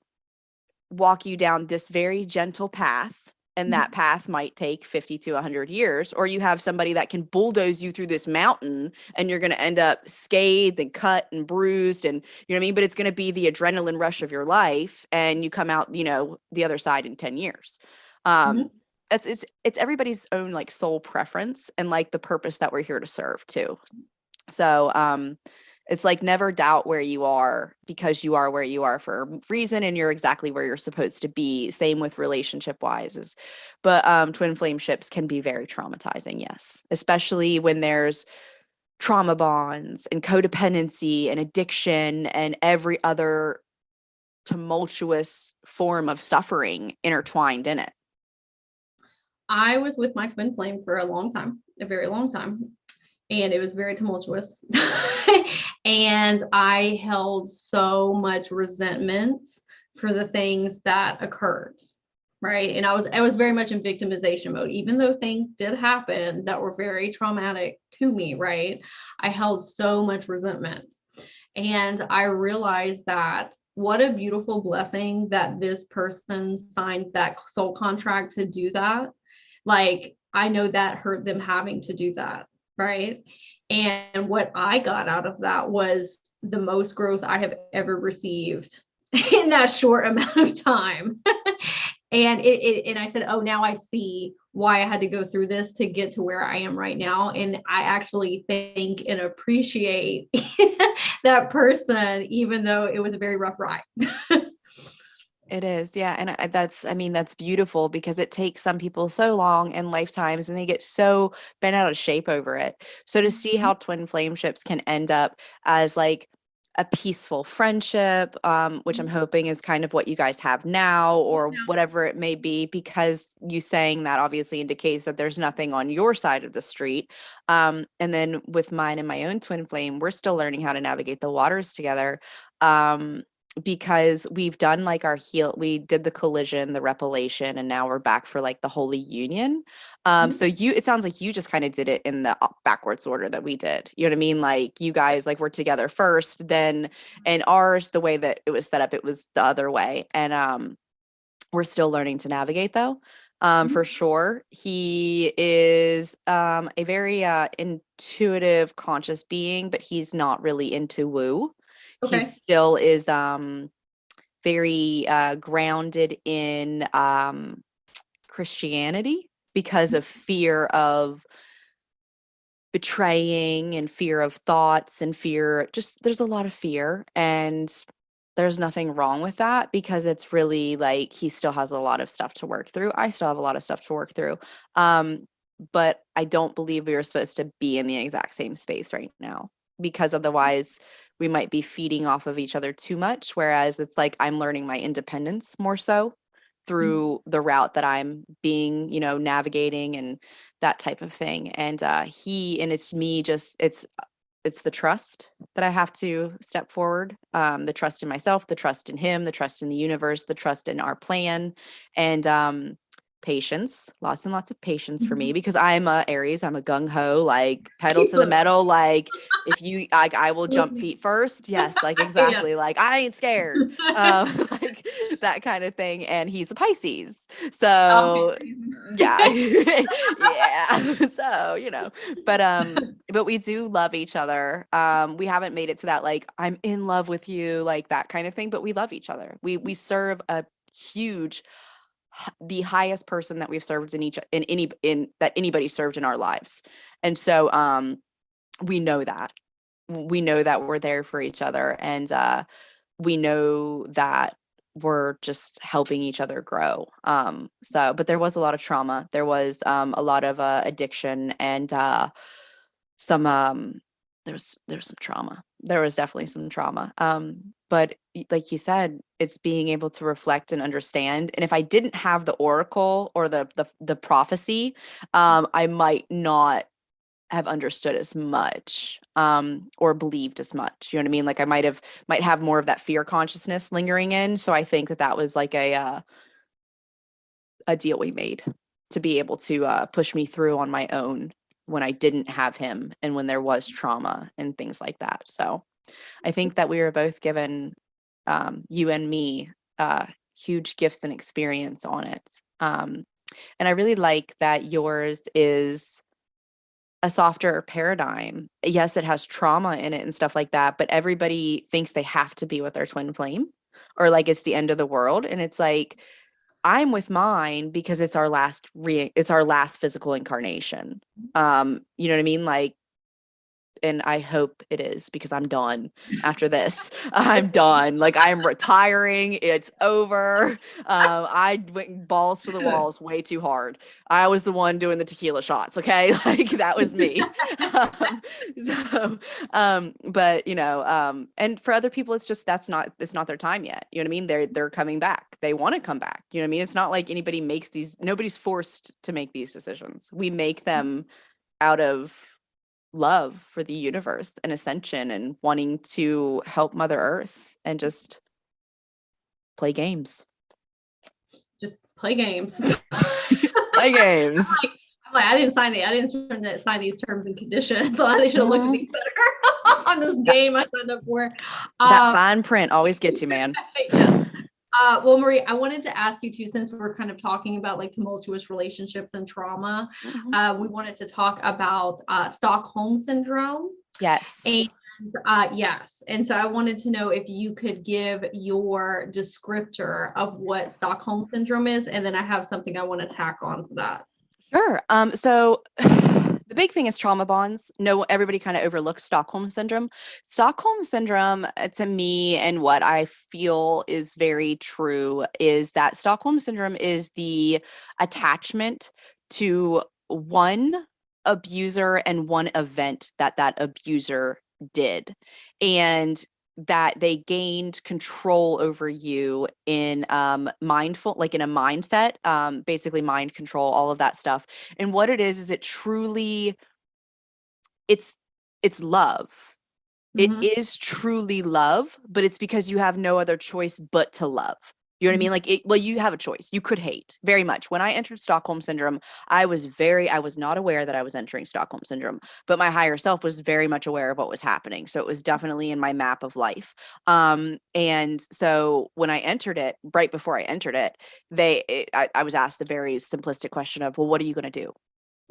walk you down this very gentle path, and that path might take 50 to 100 years, or you have somebody that can bulldoze you through this mountain, and you're going to end up scathed and cut and bruised, and you know what I mean? But it's going to be the adrenaline rush of your life, and you come out, the other side in 10 years. It's everybody's own like soul preference, and like the purpose that we're here to serve too. So, it's like, never doubt where you are, because you are where you are for a reason, and you're exactly where you're supposed to be. Same with relationship wise. But twin flame ships can be very traumatizing, yes, especially when there's trauma bonds and codependency and addiction and every other tumultuous form of suffering intertwined in it. I was with my twin flame for a long time, a very long time, and it was very tumultuous. And I held so much resentment for the things that occurred. Right. And I was very much in victimization mode, even though things did happen that were very traumatic to me. Right. I held so much resentment. And I realized that what a beautiful blessing that this person signed that soul contract to do that. Like, I know that hurt them having to do that. Right. And what I got out of that was the most growth I have ever received in that short amount of time. And I said, oh, now I see why I had to go through this to get to where I am right now. And I actually thank and appreciate that person, even though it was a very rough ride. It is. Yeah. And that's beautiful because it takes some people so long and lifetimes and they get so bent out of shape over it. So to see how twin flame ships can end up as like a peaceful friendship, which I'm hoping is kind of what you guys have now or whatever it may be, because you saying that obviously indicates that there's nothing on your side of the street. And then with mine and my own twin flame, we're still learning how to navigate the waters together. Because we've done like we did the collision, the repellation, and now we're back for like the holy union. So it sounds like you just kind of did it in the backwards order that we did. You know what I mean? Like you guys like were together first, then, and ours, the way that it was set up, it was the other way. And we're still learning to navigate though. For sure. He is a very intuitive, conscious being, but he's not really into woo. He Okay. still is very grounded in Christianity because of fear of betraying and fear of thoughts and fear. Just there's a lot of fear, and there's nothing wrong with that because it's really like he still has a lot of stuff to work through. I still have a lot of stuff to work through. But I don't believe we were supposed to be in the exact same space right now because otherwise we might be feeding off of each other too much. Whereas it's like I'm learning my independence more so through the route that I'm being, navigating and that type of thing. And it's me just, it's the trust that I have to step forward. The trust in myself, the trust in him, the trust in the universe, the trust in our plan, and patience, lots and lots of patience for me because I'm a Aries. I'm a gung ho, like pedal to the metal. Like if you, like, I will jump feet first. Yes, like exactly. Yeah. Like I ain't scared, like that kind of thing. And he's a Pisces, so yeah, yeah. So but we do love each other. We haven't made it to that like I'm in love with you, like that kind of thing. But we love each other. We serve the highest person that we've served in that anybody served in our lives. And so we know that we're there for each other, and we know that we're just helping each other grow. But there was a lot of trauma. There was a lot of addiction and some there's some trauma. There was definitely some trauma. But like you said, it's being able to reflect and understand. And if I didn't have the oracle or the prophecy, I might not have understood as much or believed as much. You know what I mean? Like I might have more of that fear consciousness lingering in. So I think that was like a deal we made to be able to push me through on my own when I didn't have him and when there was trauma and things like that. So I think that we were both given, you and me, huge gifts and experience on it. And I really like that yours is a softer paradigm. Yes, it has trauma in it and stuff like that, but everybody thinks they have to be with their twin flame or like it's the end of the world. And it's like, I'm with mine because it's our last physical incarnation. You know what I mean? Like and I hope it is, because I'm done after this. I'm done. Like, I'm retiring. It's over. I went balls to the walls way too hard. I was the one doing the tequila shots. Okay. Like, that was me. So, but and for other people, it's just, it's not their time yet. You know what I mean? They're coming back. They want to come back. You know what I mean? It's not like anybody makes nobody's forced to make these decisions. We make them out of love for the universe and ascension and wanting to help Mother Earth and just play games. Just play games. Play games. I'm like, I didn't sign these terms and conditions, so they should have looked at these better on this game I signed up for. That fine print always gets you, man. Yes. Well, Marie, I wanted to ask you too, since we're kind of talking about like tumultuous relationships and trauma, we wanted to talk about Stockholm Syndrome. Yes. And yes. And so I wanted to know if you could give your descriptor of what Stockholm Syndrome is, and then I have something I want to tack on to that. Sure. So the big thing is trauma bonds. No, everybody kind of overlooks Stockholm Syndrome. Stockholm Syndrome, to me, and what I feel is very true, is that Stockholm Syndrome is the attachment to one abuser and one event that abuser did, and that they gained control over you in mindful, like in a mindset, basically mind control, all of that stuff. And what it is it truly, it's love. It is truly love, but it's because you have no other choice but to love. You know what I mean? Like, you have a choice. You could hate very much. When I entered Stockholm Syndrome, I was not aware that I was entering Stockholm Syndrome, but my higher self was very much aware of what was happening. So it was definitely in my map of life. And so when I entered it, right before I entered it, I was asked the very simplistic question of, well, what are you going to do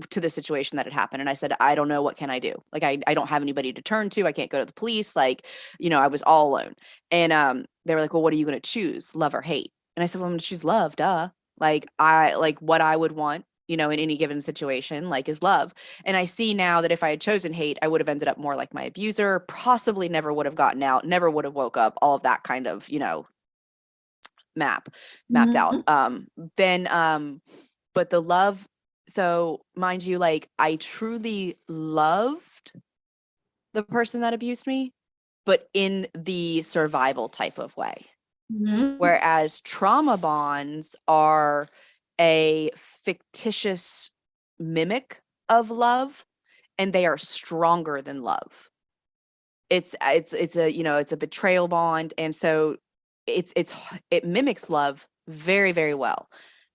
to the situation that had happened? And I said, I don't know. What can I do? Like, I don't have anybody to turn to. I can't go to the police. Like, I was all alone. And they were like, well, what are you going to choose, love or hate? And I said, well, I'm going to choose love. Duh. Like, what I would want, in any given situation, like, is love. And I see now that if I had chosen hate, I would have ended up more like my abuser, possibly never would have gotten out, never would have woke up, all of that kind of, mapped out. But the love, so mind you, like, I truly loved the person that abused me, but in the survival type of way. Whereas trauma bonds are a fictitious mimic of love, and they are stronger than love. It's a betrayal bond. And so it mimics love very, very well,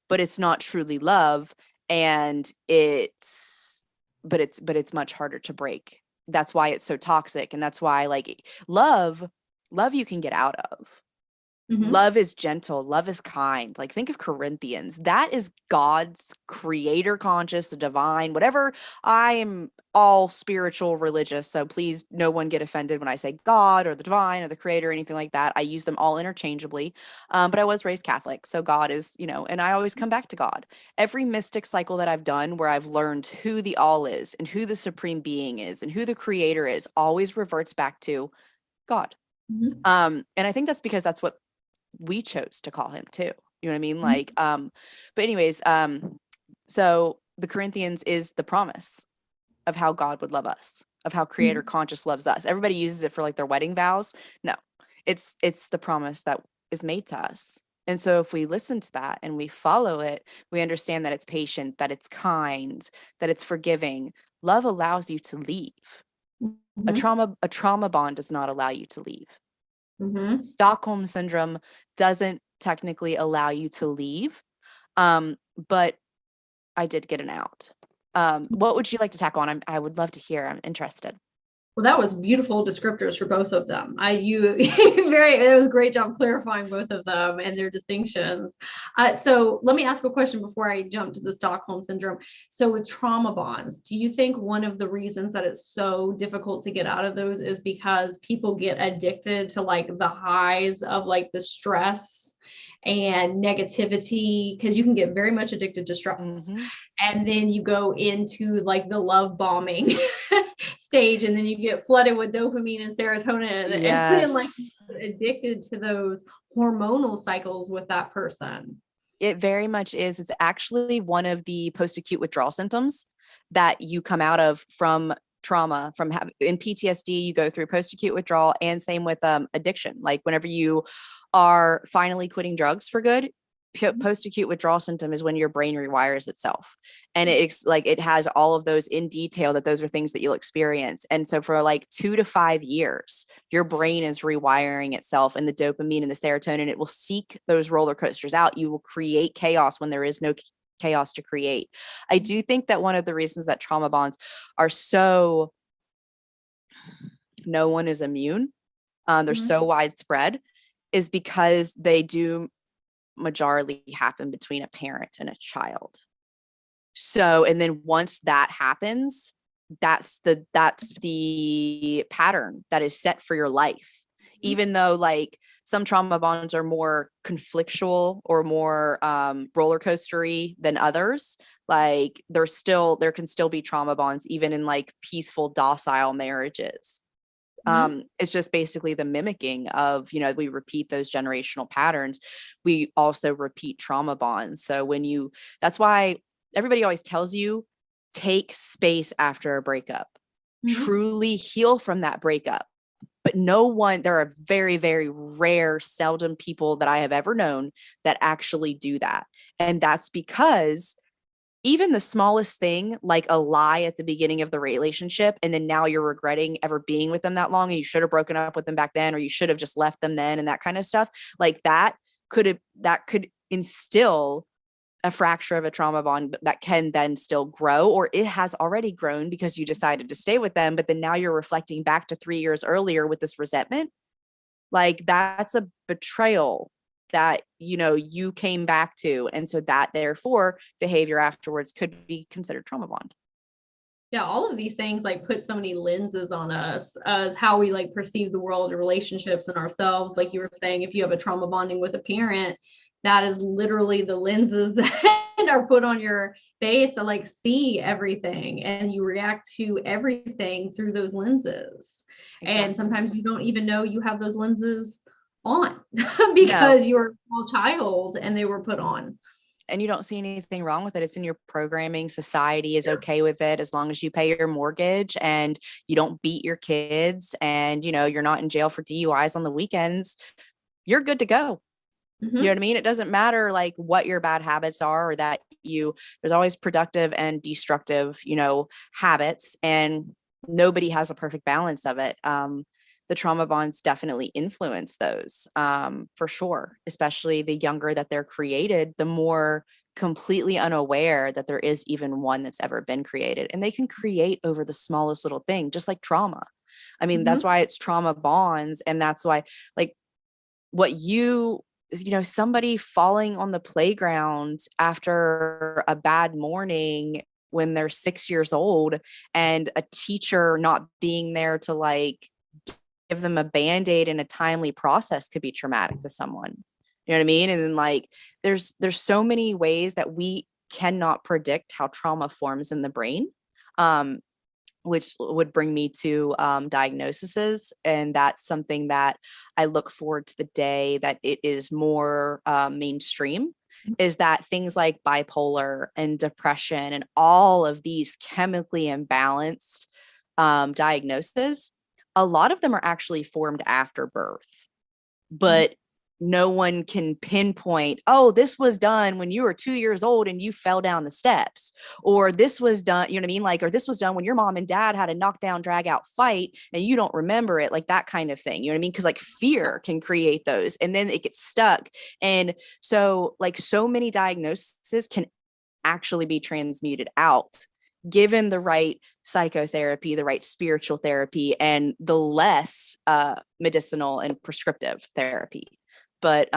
but it's not truly love. And it's much harder to break. That's why it's so toxic. And that's why, like, love you can get out of. Love is gentle. Love is kind. Like, think of Corinthians. That is God's creator conscious, the divine, whatever. I am all spiritual, religious. So please, no one get offended when I say God or the divine or the creator or anything like that. I use them all interchangeably. But I was raised Catholic. So God is, and I always come back to God. Every mystic cycle that I've done where I've learned who the all is and who the supreme being is and who the creator is always reverts back to God. And I think that's because that's what we chose to call him too. You know what I mean? Like, but anyways, so the Corinthians is the promise of how God would love us, of how creator conscious loves us. Everybody uses it for like their wedding vows. No, it's the promise that is made to us. And so if we listen to that and we follow it, we understand that it's patient, that it's kind, that it's forgiving. Love allows you to leave. A trauma bond does not allow you to leave. Stockholm Syndrome doesn't technically allow you to leave, but I did get an out. What would you like to tackle on? I would love to hear. I'm interested. Well, that was beautiful descriptors for both of them. It was a great job clarifying both of them and their distinctions. So let me ask a question before I jump to the Stockholm Syndrome. So with trauma bonds, do you think one of the reasons that it's so difficult to get out of those is because people get addicted to like the highs of like the stress and negativity, because you can get very much addicted to stress, and then you go into like the love bombing stage, and then you get flooded with dopamine and serotonin, and then like Yes. addicted to those hormonal cycles with that person. It very much is. It's actually one of the post-acute withdrawal symptoms that you come out of from trauma, from in PTSD. You go through post-acute withdrawal, and same with addiction. Like whenever you are finally quitting drugs for good, post-acute withdrawal symptom is when your brain rewires itself, and it's like it has all of those in detail, that those are things that you'll experience. And so for like 2 to 5 years, your brain is rewiring itself, and the dopamine and the serotonin, it will seek those roller coasters out. You will create chaos when there is no chaos to create. I do think that one of the reasons that trauma bonds are so, no one is immune, they're so widespread, is because they do majorly happen between a parent and a child. So, and then once that happens, that's the pattern that is set for your life. Even though like some trauma bonds are more conflictual or more roller coastery than others, like there can still be trauma bonds even in like peaceful, docile marriages. It's just basically the mimicking of, we repeat those generational patterns. We also repeat trauma bonds. So that's why everybody always tells you, take space after a breakup, truly heal from that breakup. But there are very, very rare, seldom people that I have ever known that actually do that. And that's because even the smallest thing, like a lie at the beginning of the relationship, and then now you're regretting ever being with them that long, and you should have broken up with them back then, or you should have just left them then, and that kind of stuff, like that could instill a fracture of a trauma bond that can then still grow, or it has already grown because you decided to stay with them. But then now you're reflecting back to 3 years earlier with this resentment. Like that's a betrayal that, you came back to. And so that therefore behavior afterwards could be considered trauma bond. Yeah, all of these things like put so many lenses on us as how we like perceive the world and relationships and ourselves. Like you were saying, if you have a trauma bonding with a parent, that is literally the lenses that are put on your face to like see everything, and you react to everything through those lenses. Exactly. And sometimes you don't even know you have those lenses on because you were a small child and they were put on. And you don't see anything wrong with it. It's in your programming. Society is okay with it as long as you pay your mortgage and you don't beat your kids, and you're not in jail for DUIs on the weekends. You're good to go. You know what I mean? It doesn't matter like what your bad habits are, or that there's always productive and destructive, habits, and nobody has a perfect balance of it. The trauma bonds definitely influence those, for sure, especially the younger that they're created, the more completely unaware that there is even one that's ever been created. And they can create over the smallest little thing, just like trauma. I mean, that's why it's trauma bonds. And that's why like somebody falling on the playground after a bad morning when they're 6 years old, and a teacher not being there to like give them a Band-Aid in a timely process could be traumatic to someone. You know what I mean? And then like, there's so many ways that we cannot predict how trauma forms in the brain, which would bring me to diagnoses. And that's something that I look forward to the day that it is more mainstream, is that things like bipolar and depression and all of these chemically imbalanced diagnoses, a lot of them are actually formed after birth, but no one can pinpoint, oh, this was done when you were 2 years old and you fell down the steps, or this was done, you know what I mean? Like, or this was done when your mom and dad had a knockdown, drag out fight and you don't remember it, like that kind of thing. You know what I mean? Because like fear can create those, and then it gets stuck. And so like so many diagnoses can actually be transmuted out, given the right psychotherapy, the right spiritual therapy, and the less medicinal and prescriptive therapy. But,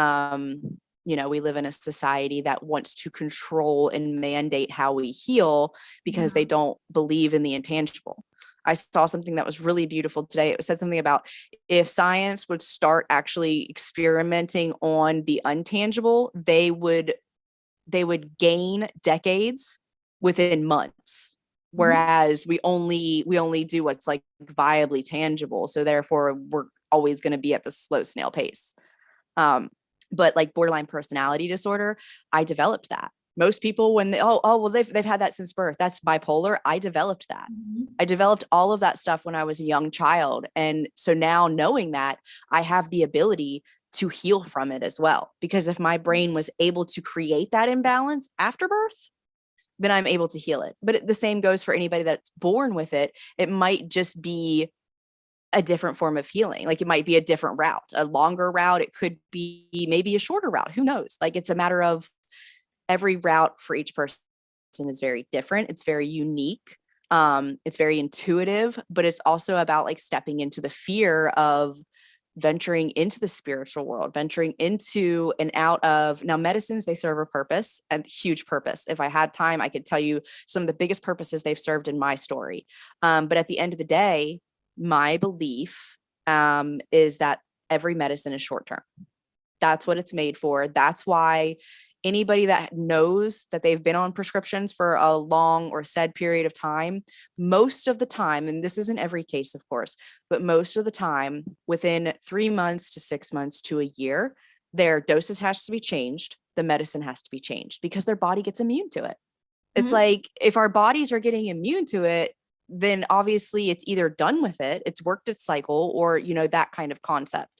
we live in a society that wants to control and mandate how we heal because they don't believe in the intangible. I saw something that was really beautiful today. It said something about if science would start actually experimenting on the untangible, they would gain decades within months. Whereas we only do what's like viably tangible. So therefore we're always going to be at the slow snail pace. But like borderline personality disorder, I developed that. Most people when they, well, they've had that since birth. That's bipolar. I developed that. I developed all of that stuff when I was a young child. And so now knowing that, I have the ability to heal from it as well. Because if my brain was able to create that imbalance after birth, then I'm able to heal it. But the same goes for anybody that's born with it. It might just be a different form of healing. Like it might be a different route, a longer route. It could be maybe a shorter route. Who knows? Like it's a matter of every route for each person is very different. It's very unique. It's very intuitive, but it's also about like stepping into the fear of venturing into the spiritual world, venturing into and out of. Now, medicines, they serve a purpose, a huge purpose. If I had time, I could tell you some of the biggest purposes they've served in my story. But at the end of the day, my belief is that every medicine is short term. That's what it's made for. That's why anybody that knows that they've been on prescriptions for a long or said period of time, most of the time, and this isn't every case, of course, but most of the time, within 3 months to 6 months to a year, their doses has to be changed. The medicine has to be changed because their body gets immune to it. It's like if our bodies are getting immune to it, then obviously it's either done with it, it's worked its cycle, or, you know, that kind of concept.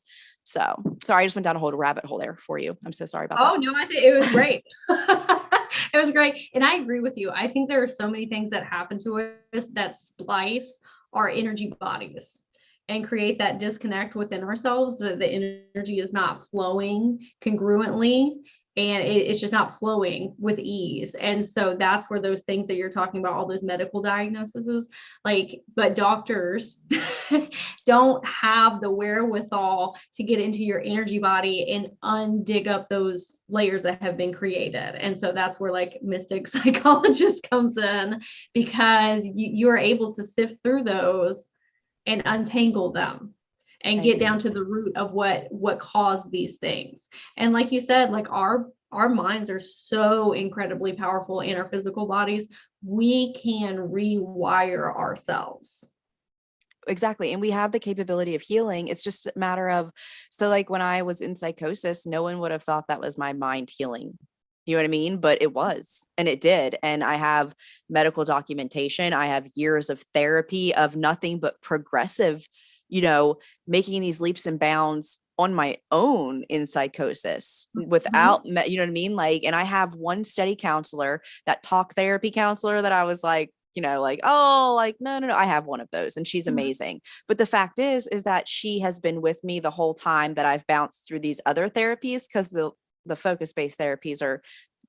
So sorry, I just went down a whole rabbit hole there for you. I'm so sorry about that. Oh, no, I think it was great. It was great. And I agree with you. I think there are so many things that happen to us that splice our energy bodies and create that disconnect within ourselves, that the energy is not flowing congruently and it's just not flowing with ease. And so that's where those things that you're talking about, all those medical diagnoses, like, but doctors don't have the wherewithal to get into your energy body and undig up those layers that have been created. And so that's where like Mystic Psychologist comes in, because you are able to sift through those and untangle them and get down to the root of what caused these things. And like you said, like our minds are so incredibly powerful in our physical bodies. We can rewire ourselves. Exactly. And we have the capability of healing. It's just a matter of, so like when I was in psychosis, no one would have thought that was my mind healing. You know what I mean? But it was, and it did. And I have medical documentation. I have years of therapy of nothing but progressive, you know, making these leaps and bounds on my own in psychosis without, you know what I mean? Like, and I have one steady counselor, that talk therapy counselor that I was like, you know, like, oh, like, no, I have one of those and she's amazing. But the fact is that she has been with me the whole time that I've bounced through these other therapies, because the focus-based therapies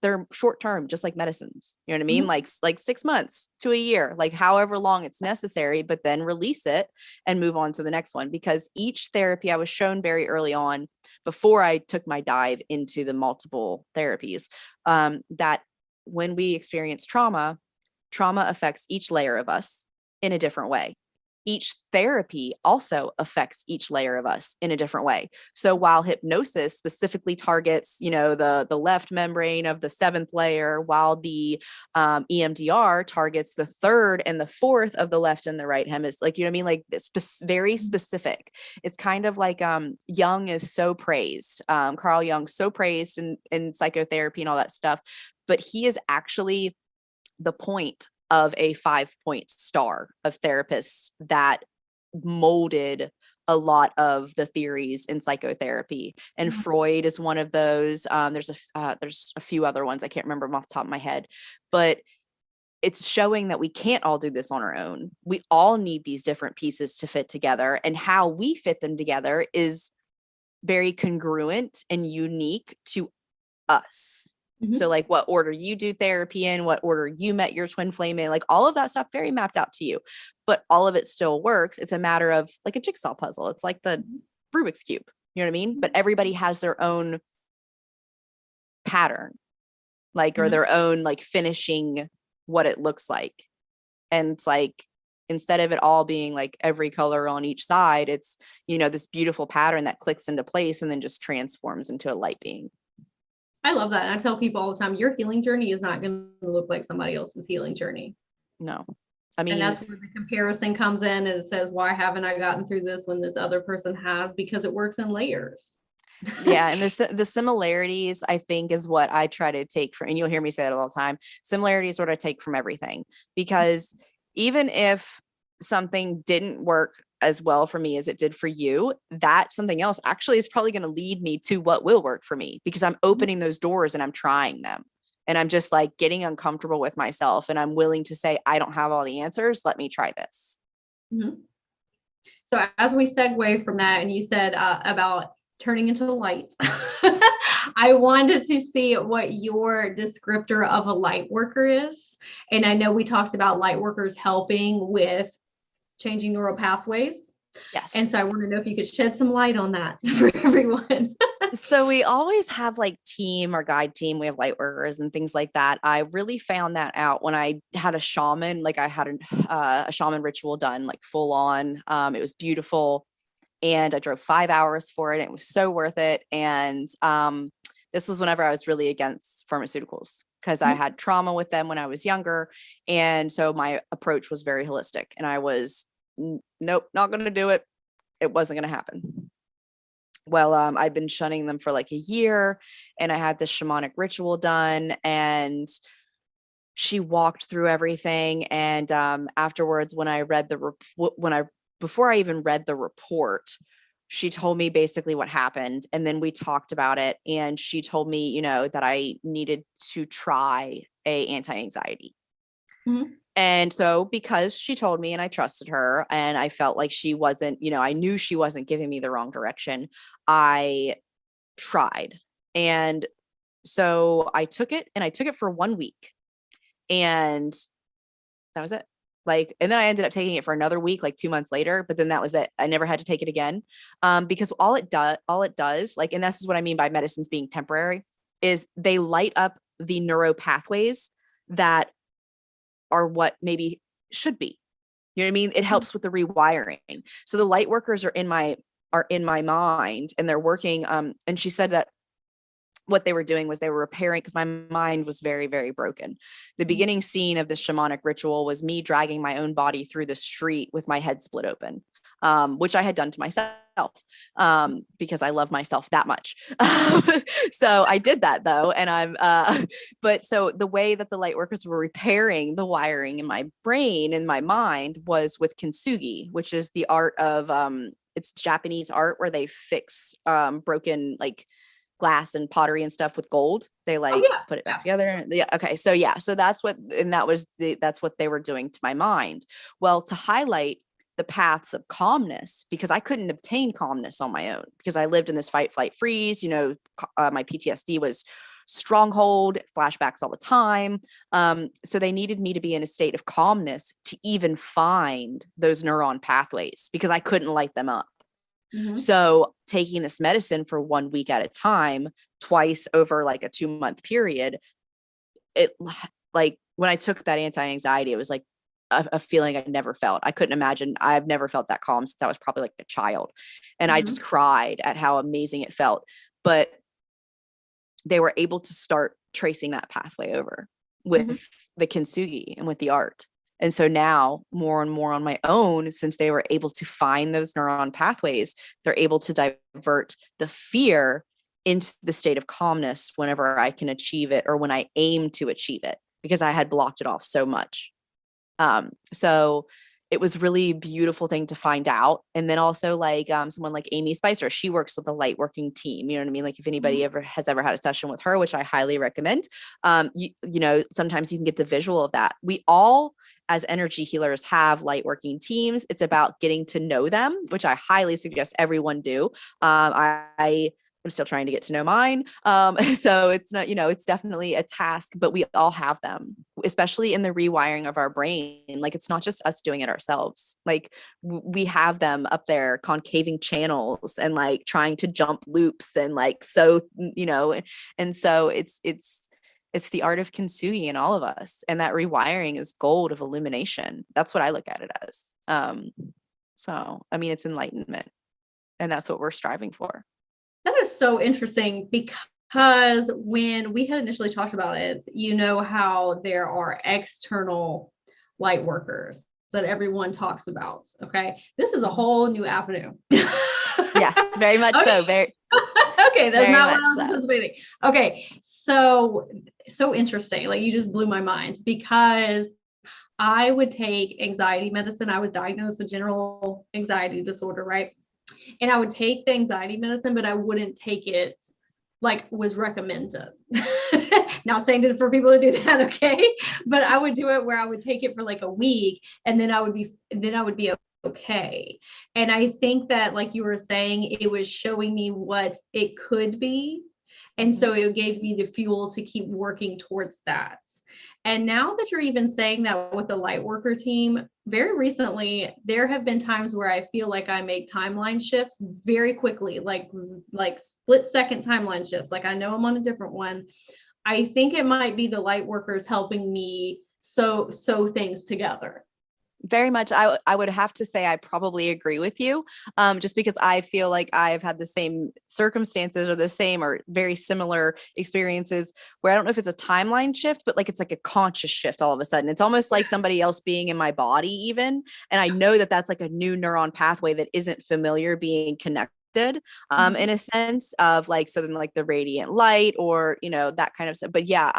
they're short term, just like medicines. You know what I mean? Like 6 months to a year, like however long it's necessary, but then release it and move on to the next one. Because each therapy, I was shown very early on, before I took my dive into the multiple therapies, that when we experience trauma affects each layer of us in a different way. Each therapy also affects each layer of us in a different way. So while hypnosis specifically targets, you know, the left membrane of the 7th layer, while the EMDR targets the 3rd and the 4th of the left and the right hemisphere, like, you know what I mean? Like this very specific. It's kind of like Jung is so praised, Carl Jung, so praised in psychotherapy and all that stuff, but he is actually the point of a 5-point star of therapists that molded a lot of the theories in psychotherapy. And Freud is one of those. There's a few other ones I can't remember them off the top of my head, but it's showing that we can't all do this on our own. We all need these different pieces to fit together, and how we fit them together is very congruent and unique to us. So like what order you do therapy in, what order you met your twin flame in, like all of that stuff very mapped out to you, but all of it still works. It's a matter of like a jigsaw puzzle. It's like the Rubik's Cube, you know what I mean? But everybody has their own pattern, like, or their own like finishing what it looks like. And it's like, instead of it all being like every color on each side, it's, you know, this beautiful pattern that clicks into place and then just transforms into a light being. I love that. And I tell people all the time, your healing journey is not going to look like somebody else's healing journey. No. I And mean, that's where the comparison comes in, and it says, why haven't I gotten through this when this other person has? Because it works in layers. yeah, and the similarities, I think, is what I try to take from, and you'll hear me say it all the time. Similarities is what I take from everything, because even if something didn't work as well for me as it did for you, that something else actually is probably going to lead me to what will work for me, because I'm opening those doors and I'm trying them. And I'm just like getting uncomfortable with myself, and I'm willing to say, I don't have all the answers. Let me try this. Mhm. So as we segue from that, and you said about turning into lights, I wanted to see what your descriptor of a light worker is. And I know we talked about light workers helping with changing neural pathways. And so I Yes. want to know if you could shed some light on that for everyone. So we always have like team or guide team. We have light workers and things like that. I really found that out when I had a shaman, like I had a shaman ritual done, like full on. It was beautiful. And I drove 5 hours for it. And it was so worth it. And this was whenever I was really against pharmaceuticals, because I had trauma with them when I was younger. And so my approach was very holistic. And I was, nope, not going to do it. It wasn't going to happen. Well, I'd been shunning them for like a year, and I had this shamanic ritual done, and she walked through everything. And afterwards, when I read before I even read the report, she told me basically what happened. And then we talked about it. And she told me, that I needed to try a anti-anxiety. Mhm. And so because she told me and I trusted her, and I felt like she wasn't, I knew she wasn't giving me the wrong direction, I tried. And so I took it, and I took it for 1 week, and that was it. Like, and then I ended up taking it for another week, like 2 months later, but then that was it. I never had to take it again. Because all it does, like, and this is what I mean by medicines being temporary, is they light up the neuropathways that are what maybe should be. You know what I mean? It helps with the rewiring. So the light workers are in my mind, and they're working. And she said that what they were doing was they were repairing, because my mind was very, very broken. The beginning scene of this shamanic ritual was me dragging my own body through the street with my head split open, which I had done to myself, because I love myself that much. So I did that though. And but so the way that the light workers were repairing the wiring in my brain and my mind was with kintsugi, which is the art of, it's Japanese art where they fix broken, like, glass and pottery and stuff with gold. They Oh like yeah, put it back yeah. together. Yeah. Okay. So yeah. So that's what, and that's what they were doing to my mind. Well, to highlight the paths of calmness, because I couldn't obtain calmness on my own, because I lived in this fight, flight, freeze. My PTSD was stronghold, flashbacks all the time. So they needed me to be in a state of calmness to even find those neuron pathways, because I couldn't light them up. Mhm. So taking this medicine for 1 week at a time, twice over like a 2 month period, it, like, when I took that anti-anxiety, it was like a feeling I never felt. I couldn't imagine. I've never felt that calm since I was probably like a child. And I just Mhm. cried at how amazing it felt. But they were able to start tracing that pathway over Mhm. with the kintsugi and with the art. And so now, more and more on my own, since they were able to find those neuron pathways, they're able to divert the fear into the state of calmness whenever I can achieve it, or when I aim to achieve it, because I had blocked it off so much. So it was really beautiful thing to find out. And then also, like, someone like Amy Spicer, she works with a light working team. You know what I mean? Like, if anybody Mhm. ever has ever had a session with her, which I highly recommend, sometimes you can get the visual of that. We all, as energy healers, have light working teams. It's about getting to know them, which I highly suggest everyone do. I'm still trying to get to know mine. So it's not, it's definitely a task, but we all have them, especially in the rewiring of our brain. Like, it's not just us doing it ourselves. Like, we have them up there concaving channels and like trying to jump loops, and like, so, and so it's the art of kintsugi in all of us. And that rewiring is gold of illumination. That's what I look at it as. So, I mean, it's enlightenment, and that's what we're striving for. That is so interesting, because when we had initially talked about it, you know how there are external Lightworkers that everyone talks about. Okay. This is a whole new avenue. Yes, very much Okay. so. Very, okay. That's very not what much I was so. anticipating. Okay. So interesting. Like you just blew my mind because I would take anxiety medicine. I was diagnosed with general anxiety disorder, right? And I would take the anxiety medicine, but I wouldn't take it like was recommended. Not saying that for people to do that, okay? But I would do it where I would take it for like a week and then I would be okay. And I think that, like you were saying, it was showing me what it could be. And so it gave me the fuel to keep working towards that. And now that you're even saying that with the Lightworker team, very recently, there have been times where I feel like I make timeline shifts very quickly, like split second timeline shifts. Like I know I'm on a different one. I think it might be the Lightworkers helping me sew things together. Very much. I would have to say I probably agree with you, just because I feel like I've had the same circumstances or the same or very similar experiences where I don't know if it's a timeline shift, but like it's like a conscious shift all of a sudden. It's almost like somebody else being in my body even. And I know that that's like a new neuron pathway that isn't familiar being connected in a sense of like, so then like the radiant light or, that kind of stuff. But yeah,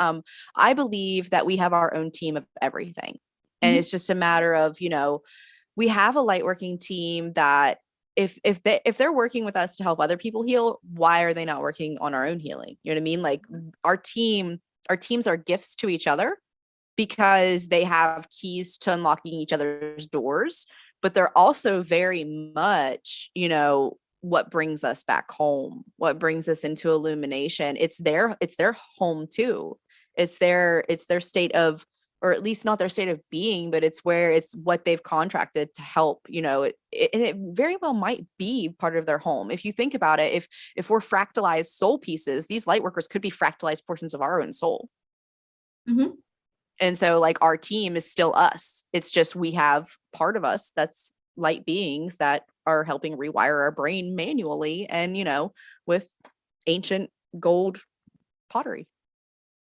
I believe that we have our own team of everything. And it's just a matter of, we have a light working team that if they're working with us to help other people heal, why are they not working on our own healing? You know what I mean? Like our teams are gifts to each other because they have keys to unlocking each other's doors, but they're also very much, what brings us back home, what brings us into illumination. It's their home too. It's their state of, or at least not their state of being, but it's what they've contracted to help, and it very well might be part of their home. If you think about it, if we're fractalized soul pieces, these light workers could be fractalized portions of our own soul. Mm-hmm. And so like our team is still us. It's just, we have part of us that's light beings that are helping rewire our brain manually and, with ancient gold pottery.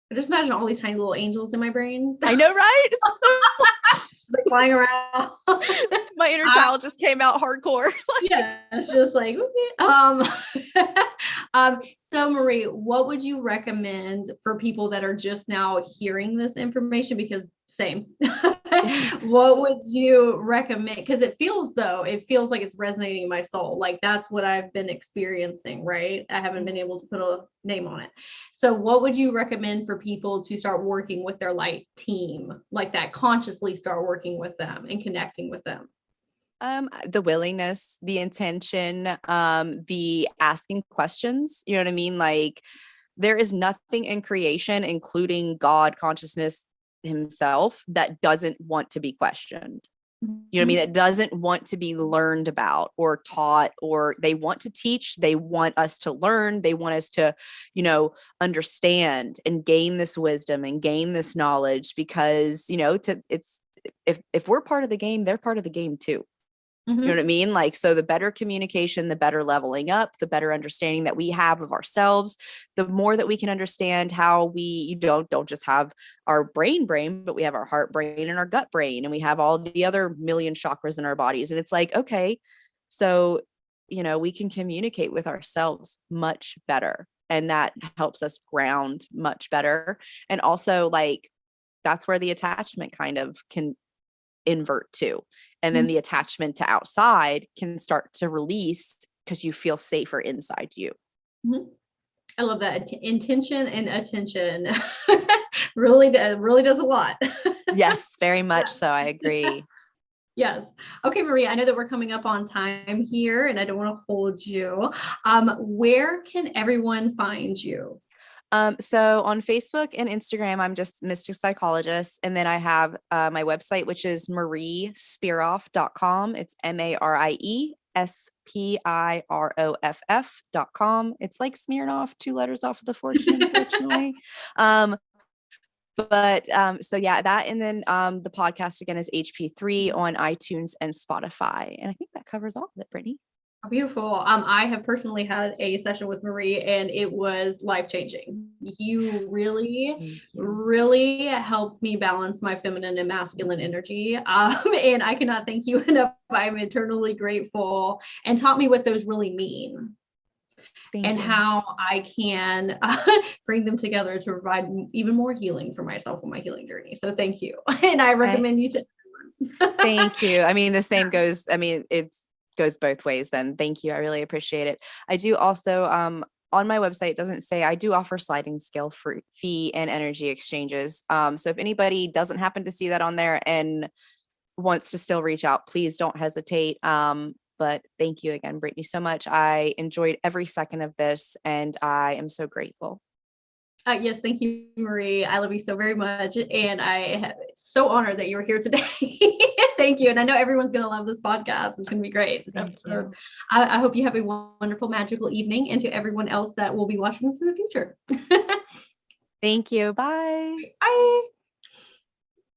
I just imagine all these tiny little angels in my brain. I know, right? Like flying around. My inner child just came out hardcore. Yeah, it's just like, so Marie, what would you recommend for people that are just now hearing this information? Because same, what would you recommend? Because it feels like it's resonating in my soul. Like that's what I've been experiencing, right? I haven't been able to put a name on it. So what would you recommend for people to start working with their light team, like that, consciously start working with them and connecting with them? The willingness, the intention, the asking questions, you know what I mean? Like there is nothing in creation, including God consciousness himself, that doesn't want to be questioned. You know what I mean? That doesn't want to be learned about or taught, or they want to teach. They want us to learn. They want us to, understand and gain this wisdom and gain this knowledge because, if we're part of the game, they're part of the game too. You know what I mean? Like, so the better communication, the better leveling up, the better understanding that we have of ourselves, the more that we can understand how we don't just have our brain, but we have our heart brain and our gut brain, and we have all the other million chakras in our bodies. And it's like, okay, so, we can communicate with ourselves much better. And that helps us ground much better. And also like, that's where the attachment kind of can invert to. And then the attachment to outside can start to release because you feel safer inside you. I love that. Intention and attention really does a lot. Yes, very much so. I agree. Yes. Okay, Marie, I know that we're coming up on time here and I don't want to hold you. Where can everyone find you? So on Facebook and Instagram, I'm just Mystic Psychologist. And then I have my website, which is mariespiroff.com. It's MarieSpiroff.com. It's like Smirnoff, 2 letters off of the fortune, unfortunately. So yeah, that, and then the podcast again is HP3 on iTunes and Spotify. And I think that covers all of it, Brittany. Beautiful. I have personally had a session with Marie and it was life-changing. You really, Thank you. really helps me balance my feminine and masculine energy. And I cannot thank you enough. I'm eternally grateful, and taught me what those really mean. Thank And you. how I can bring them together to provide even more healing for myself on my healing journey. So thank you. And I recommend you to everyone. Thank you. I mean, the same goes, I mean, goes both ways then. Thank you. I really appreciate it. I do also, on my website, it doesn't say I do offer sliding scale for fee and energy exchanges. So if anybody doesn't happen to see that on there and wants to still reach out, please don't hesitate. But thank you again, Brittany, so much. I enjoyed every second of this, and I am so grateful. Yes, thank you, Marie. I love you so very much. And I am so honored that you were here today. Thank you. And I know everyone's going to love this podcast. It's going to be great. This episode. I hope you have a wonderful, magical evening. And to everyone else that will be watching this in the future. Thank you. Bye. Bye.